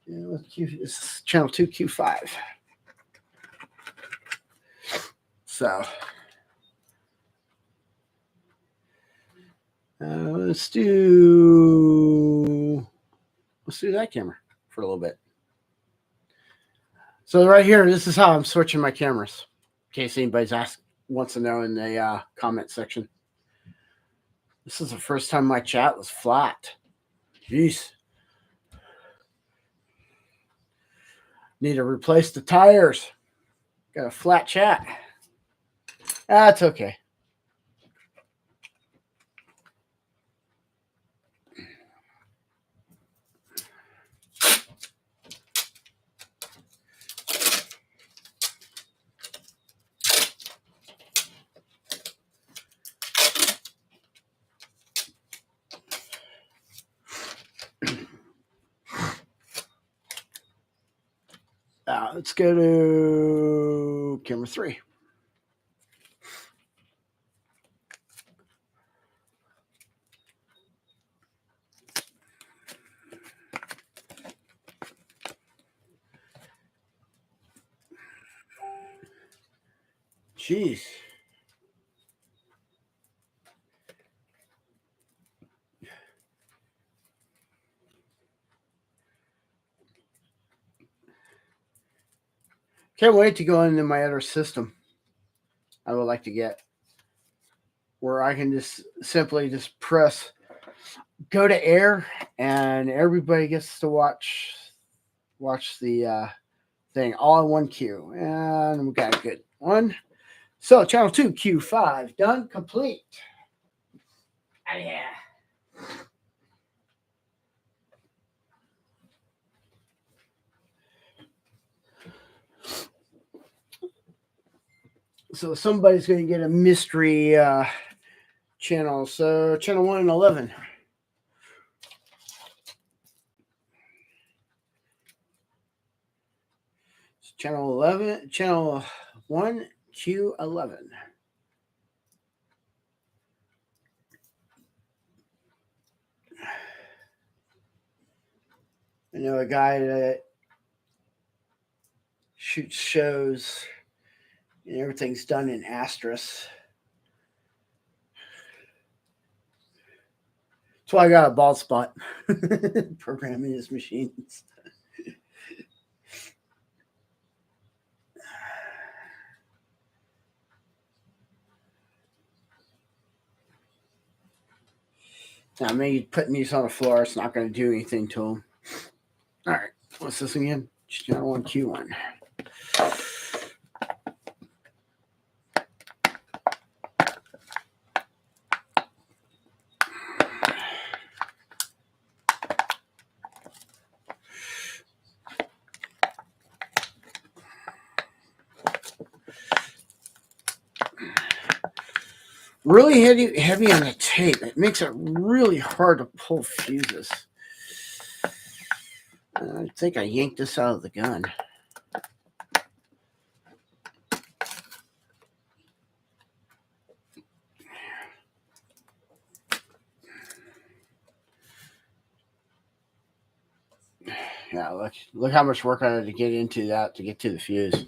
Yeah, this is channel 2, Q5. So let's do that camera for a little bit. So right here, this is how I'm switching my cameras. In case anybody's wants to know in the comment section. This is the first time my chat was flat. Jeez. Need to replace the tires. Got a flat chat. That's okay. Let's go to camera 3. Jeez. Can't wait to go into my other system. I would like to get where I can just simply just press go to air and everybody gets to watch the thing all in one queue. And we got a good one. So channel 2, Q5, done, complete. Oh, yeah. So somebody's going to get a mystery channel. So channel 1 and 11. Channel 11, channel 1, Q11. I know a guy that shoots shows and everything's done in Asterisk. That's why I got a bald spot programming his machines. Now, maybe putting these on the floor, it's not going to do anything to them. All right, what's this again? Channel 1, Q1. Really heavy on the tape. It makes it really hard to pull fuses. I think I yanked this out of the gun. Yeah, look how much work I had to get into that to get to the fuse.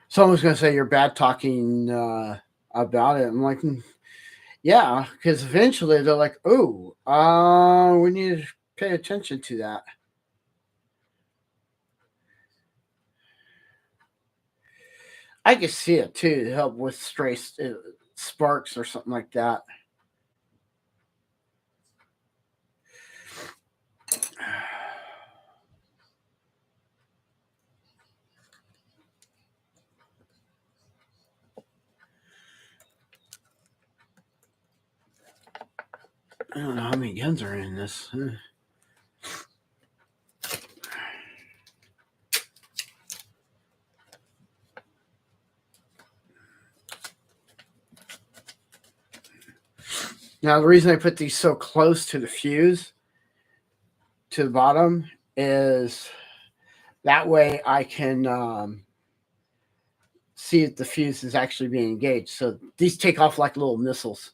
Someone's going to say you're bad talking about it. I'm like, yeah, because eventually they're like, oh, we need to pay attention to that. I can see it too to help with stray sparks or something like that. I don't know how many guns are in this. Now, the reason I put these so close to the fuse, to the bottom, is that way I can see if the fuse is actually being engaged. So these take off like little missiles.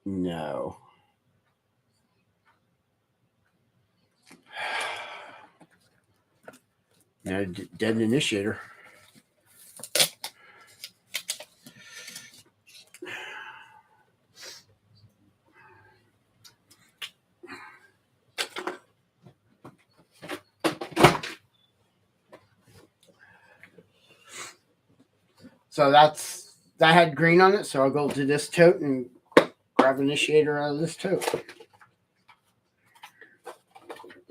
No. No, dead initiator. So that had green on it. So I'll go to this tote and grab initiator out of this tote.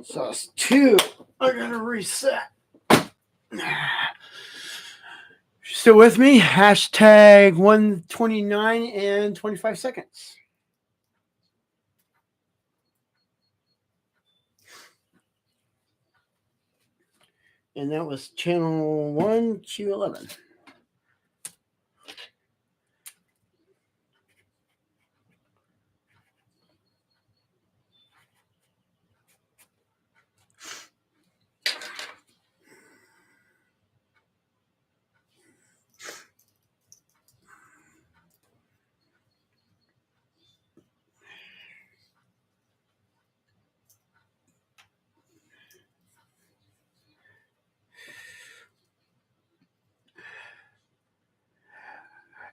So it's 2. I'm gonna reset. Still with me? Hashtag 129 and 25 seconds. And that was channel 1, Q11.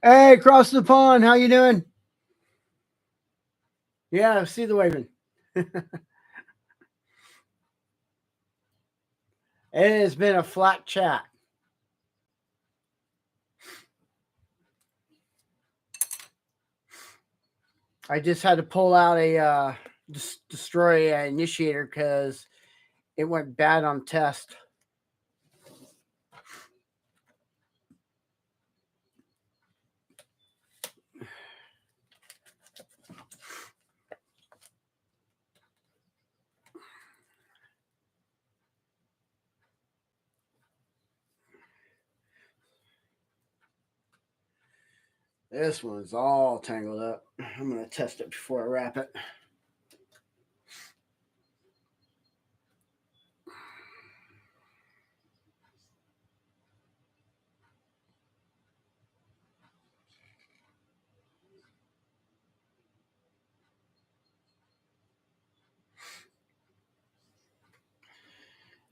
Hey, across the pond, how you doing? Yeah, I see the waving. It has been a flat chat. I just had to pull out a destroy initiator because it went bad on test. This one's all tangled up. I'm going to test it before I wrap it.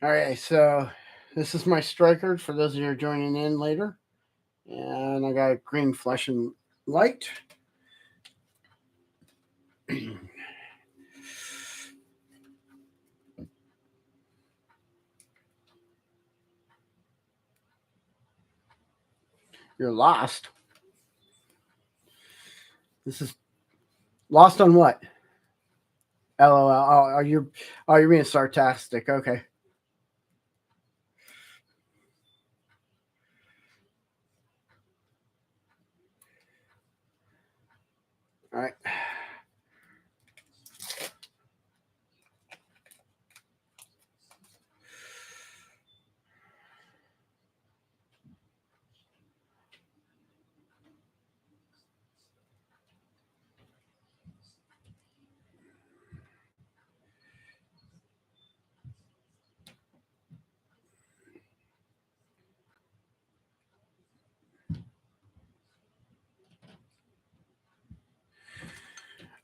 All right, so this is my striker for those of you who are joining in later. And I got green flashing light. You're lost. This is lost on what? LOL. Oh, you're being sarcastic. Okay. All right.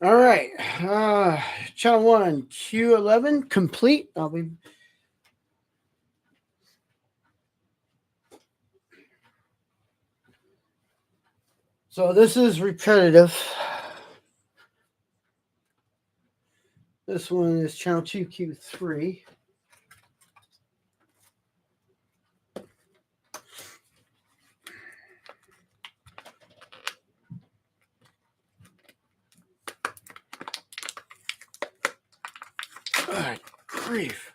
All right. Channel 1, Q11 complete. I'll be. So this is repetitive. This one is channel 2, Q3. Good grief.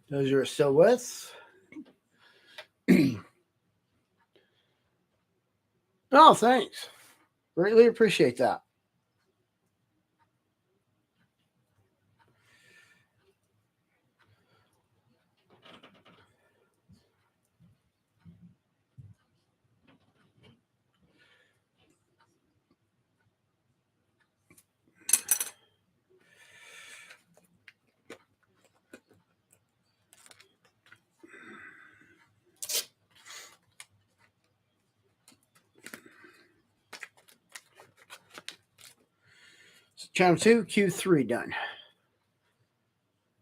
Those you're still with. Oh, thanks. Greatly appreciate that. So channel 2, Q3 done.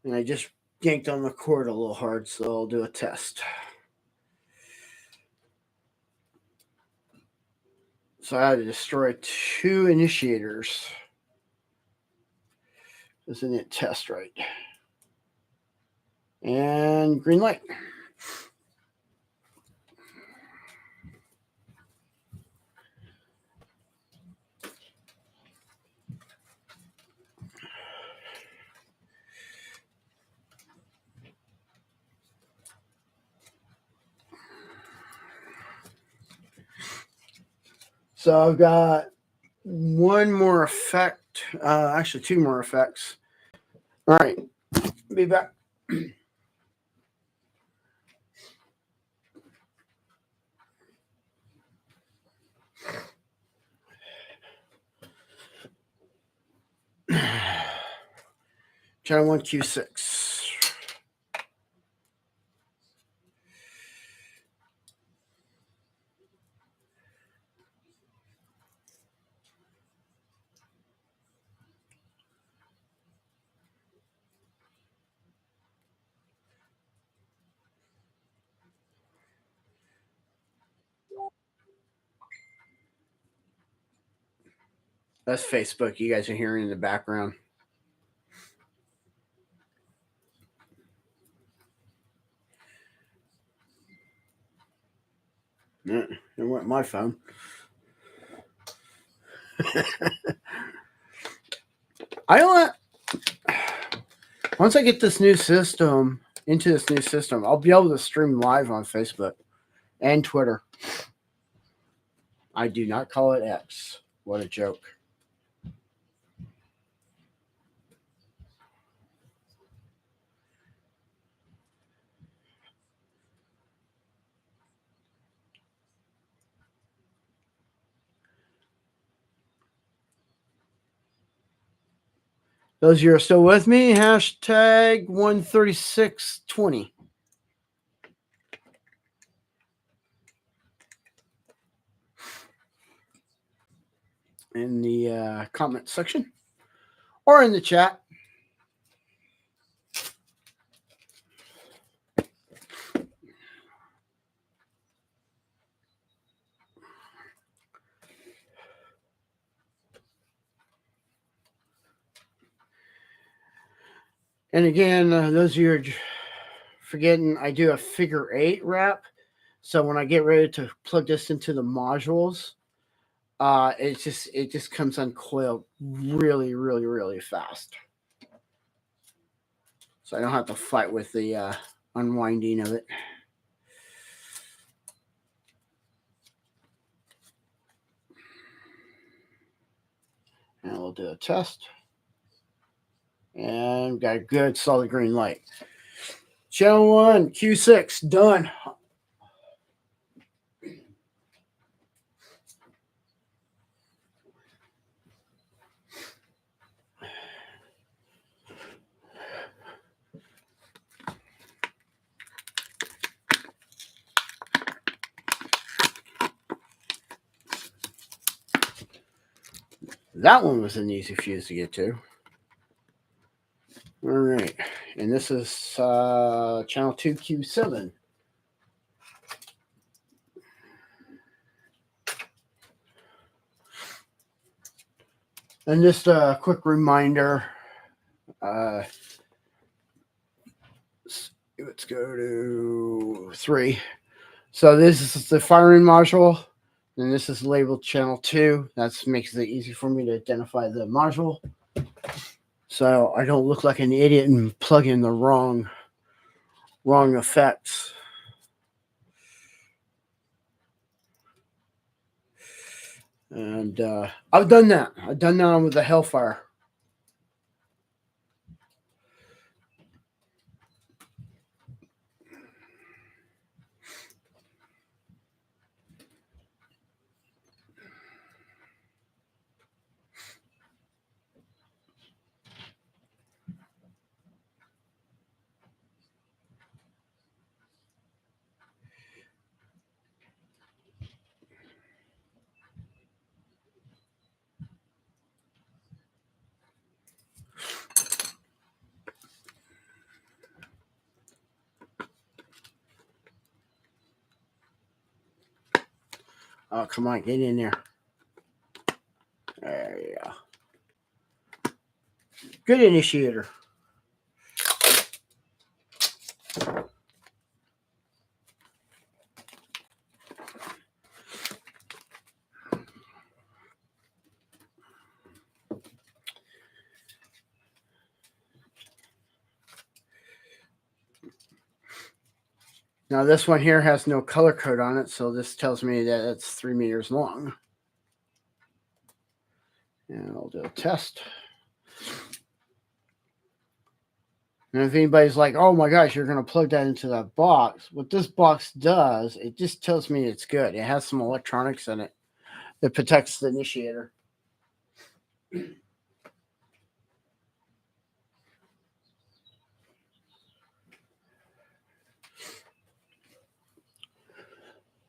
And I just yanked on the cord a little hard, so I'll do a test. So I had to destroy 2 initiators. Doesn't it test right? And green light. So I've got one more effect, actually 2 more effects. All right, be back. Channel 1, Q6. That's Facebook. You guys are hearing in the background. It went my phone. I don't. Once I get this new system into this new system, I'll be able to stream live on Facebook and Twitter. I do not call it X. What a joke. Those of you are still with me, hashtag 13620 in the comment section or in the chat. And again, those of you are forgetting, I do a figure 8 wrap. So when I get ready to plug this into the modules, it just comes uncoiled really, really, really fast. So I don't have to fight with the unwinding of it. And we'll do a test. And got a good solid green light. Channel 1, Q6, done. That one was an easy fuse to get to. All right. And this is channel 2, Q7. And just a quick reminder, let's go to 3. So this is the firing module, and this is labeled channel 2. That makes it easy for me to identify the module, so I don't look like an idiot and plug in the wrong effects. And I've done that. I've done that with the Hellfire. Oh, come on, get in there. There you go. Good initiator. Now this one here has no color code on it, so this tells me that it's 3 meters long. And I'll do a test. And if anybody's like, oh my gosh, you're going to plug that into that box, what this box does, it just tells me it's good. It has some electronics in it that protects the initiator.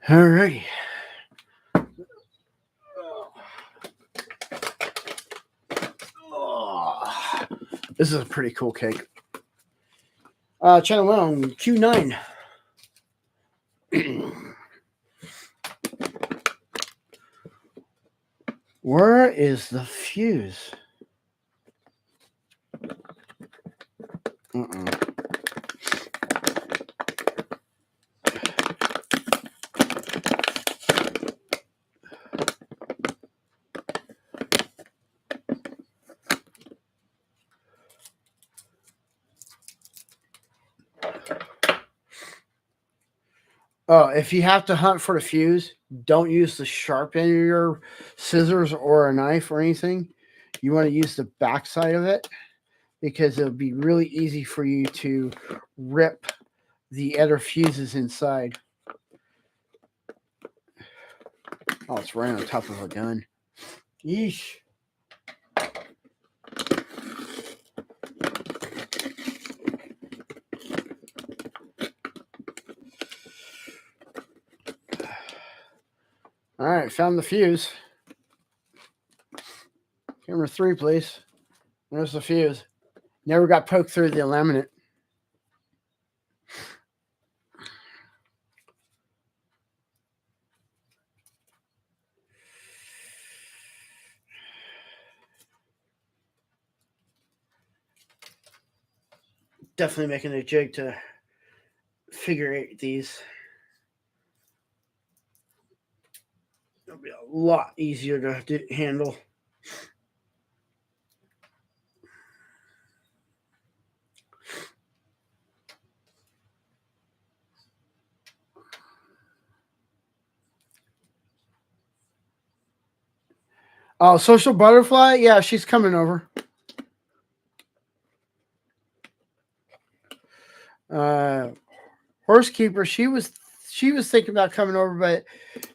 Alrighty. Oh, this is a pretty cool cake. Channel 1, Q9. Where is the fuse? Oh, if you have to hunt for the fuse, don't use the sharp end of your scissors or a knife or anything. You want to use the back side of it because it'll be really easy for you to rip the other fuses inside. Oh, it's right on top of a gun. Yeesh. All right, found the fuse. Camera 3, please. There's the fuse. Never got poked through the laminate. Definitely making a jig to figure out these. It'll be a lot easier to handle. Oh, Social Butterfly? Yeah, she's coming over. Horsekeeper, she was thinking about coming over, but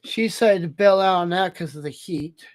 she decided to bail out on that because of the heat.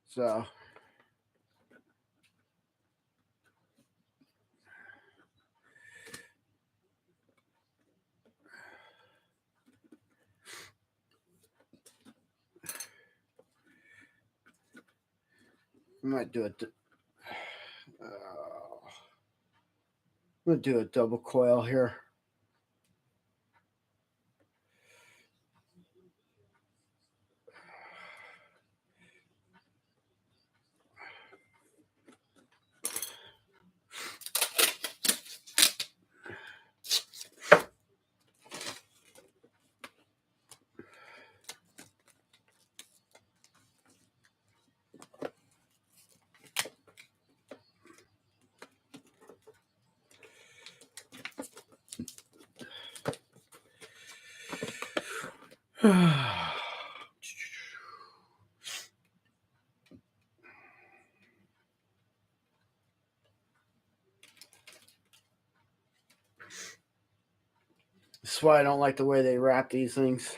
So I might do it. I'm gonna do a double coil here. why I don't like the way they wrap these things.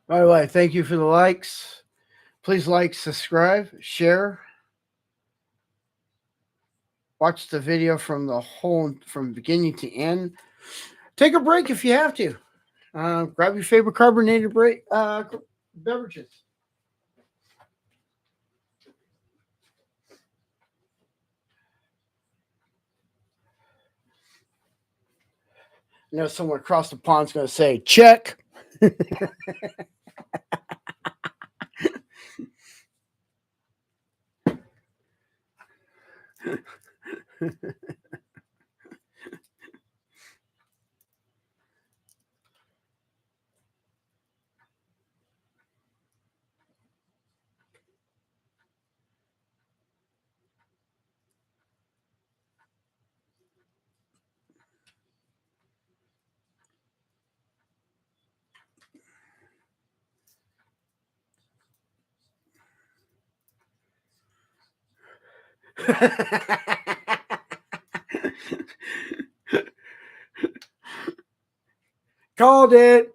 By the way, thank you for the likes. Please like, subscribe, share. Watch the video from beginning to end. Take a break if you have to. Grab your favorite carbonated beverages. I know someone across the pond's going to say, check. Called it.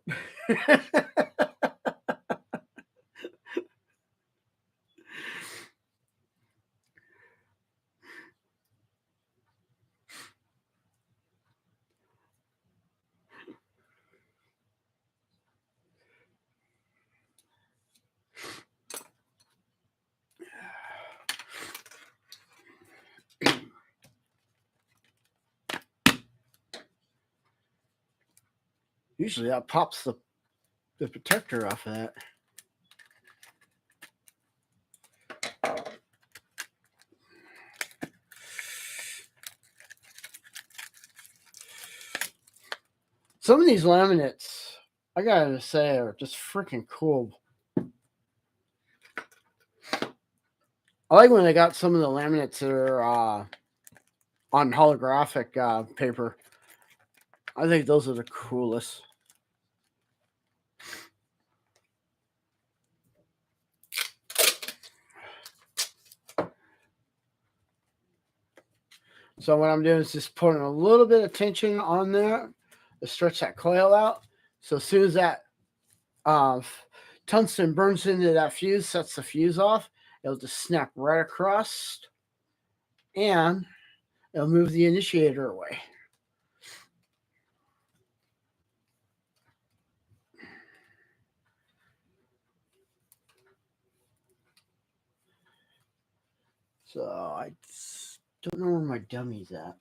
Usually that pops the protector off of that. Some of these laminates, I gotta say, are just freaking cool. I like when they got some of the laminates that are on holographic paper. I think those are the coolest. So what I'm doing is just putting a little bit of tension on there to stretch that coil out. So as soon as that tungsten burns into that fuse, sets the fuse off, it'll just snap right across and it'll move the initiator away. So I don't know where my dummy's at.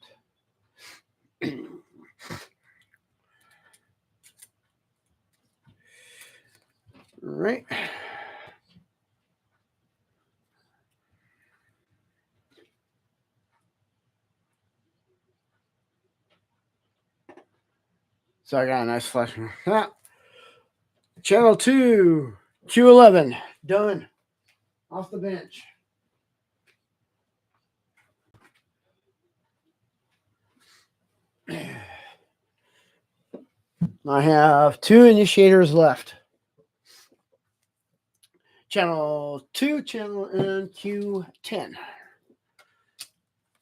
All right. So I got a nice flash. Channel 2, Q11, done. Off the bench. I have 2 initiators left. Channel 2, channel and Q10.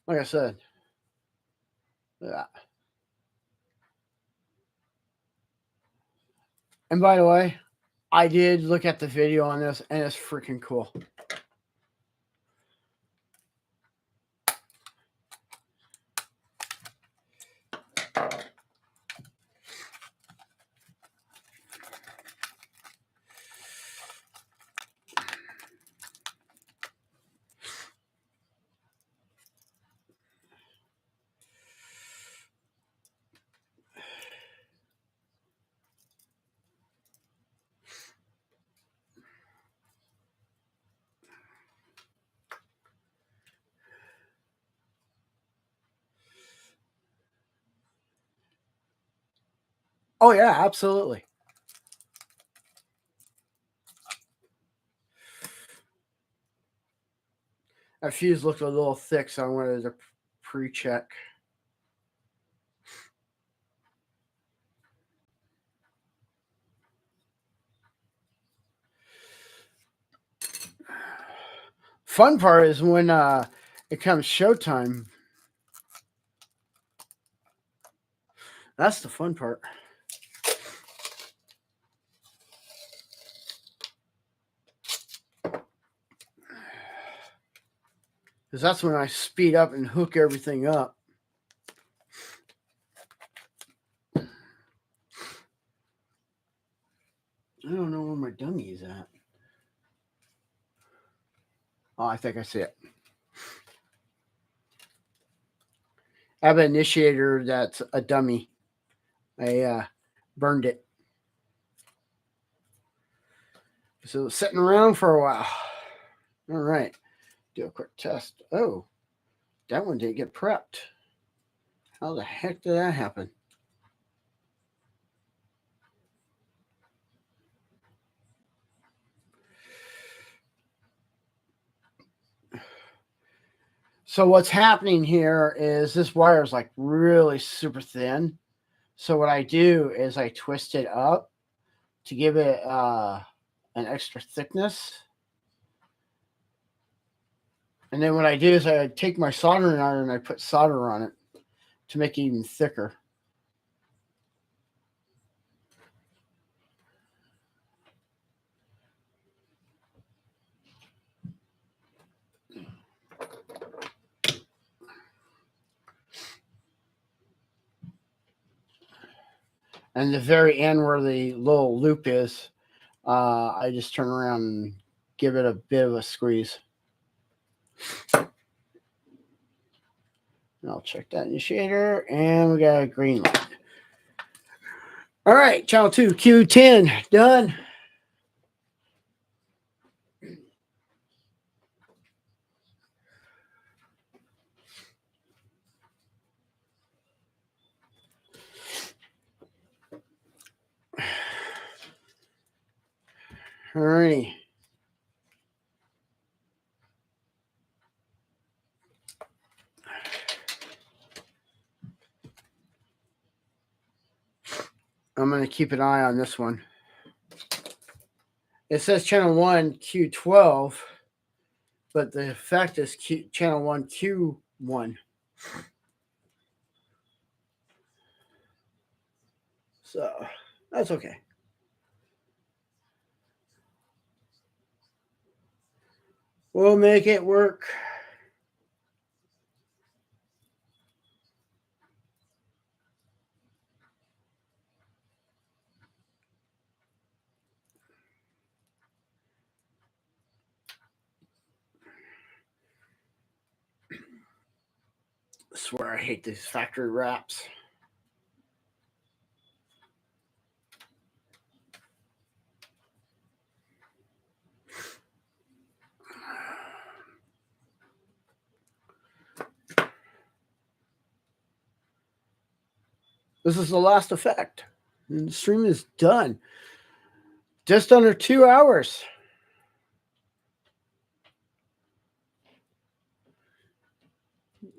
Like I said. Yeah. And by the way, I did look at the video on this and it's freaking cool. Oh yeah, absolutely. That fuse looked a little thick, so I wanted to pre-check. Fun part is when it comes showtime. That's the fun part. Because that's when I speed up and hook everything up. I don't know where my dummy is at. Oh, I think I see it. I have an initiator that's a dummy. I burned it. So it was sitting around for a while. All right. Do a quick test. Oh, that one didn't get prepped. How the heck did that happen? So what's happening here is this wire is like really super thin. So what I do is I twist it up to give it an extra thickness. And then what I do is I take my soldering iron and I put solder on it to make it even thicker. And the very end where the little loop is, I just turn around and give it a bit of a squeeze. And I'll check that initiator, and we got a green light. All right, channel 2, Q10, done. All righty. I'm going to keep an eye on this one. It says channel 1, Q12, but the effect is channel 1, Q1. So that's okay. We'll make it work. I swear I hate these factory wraps. This is the last effect. And the stream is done. Just under 2 hours.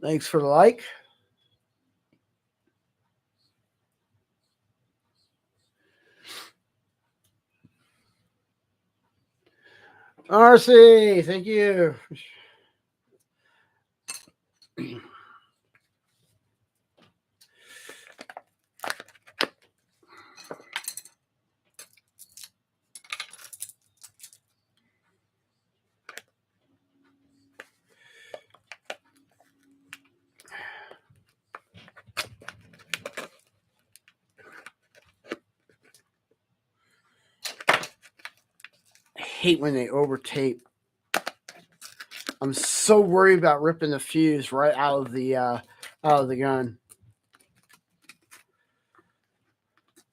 Thanks for the like. RC, thank you. I hate when they over tape. I'm so worried about ripping the fuse right out of the gun.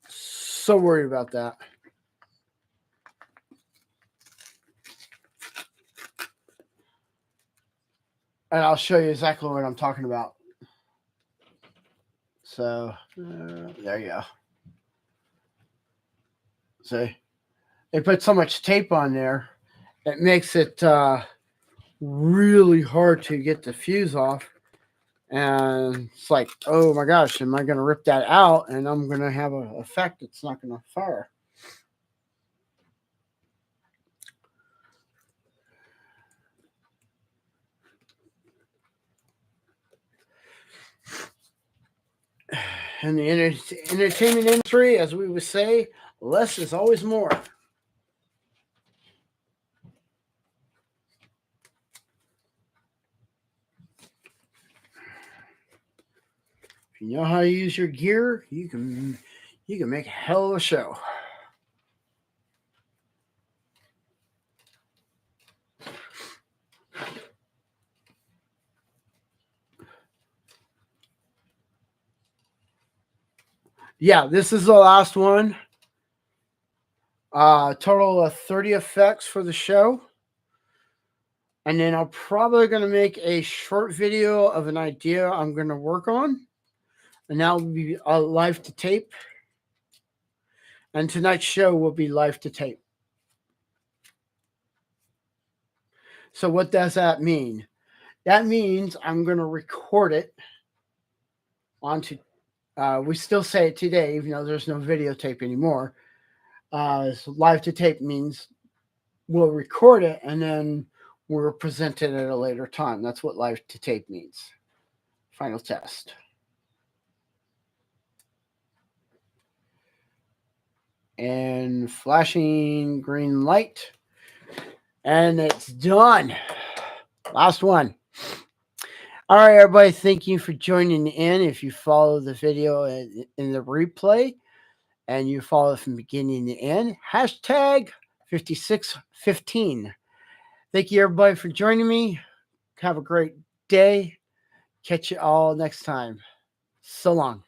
So worried about that. And I'll show you exactly what I'm talking about. So there you go. See, they put so much tape on there, it makes it really hard to get the fuse off. And it's like, oh my gosh, am I going to rip that out? And I'm going to have an effect that's not going to fire. In the entertainment industry, as we would say, less is always more. If you know how to use your gear, you can make a hell of a show. Yeah, this is the last one. Total of 30 effects for the show. And then I'm probably going to make a short video of an idea I'm going to work on. And that will be live to tape. And tonight's show will be live to tape. So what does that mean? That means I'm going to record it onto, we still say it today, even though there's no videotape anymore. So live to tape means we'll record it and then we'll present it at a later time. That's what live to tape means. Final test. And flashing green light. And it's done. Last one. All right, everybody. Thank you for joining in. If you follow the video in the replay and you follow from beginning to end, hashtag 5615. Thank you, everybody, for joining me. Have a great day. Catch you all next time. So long.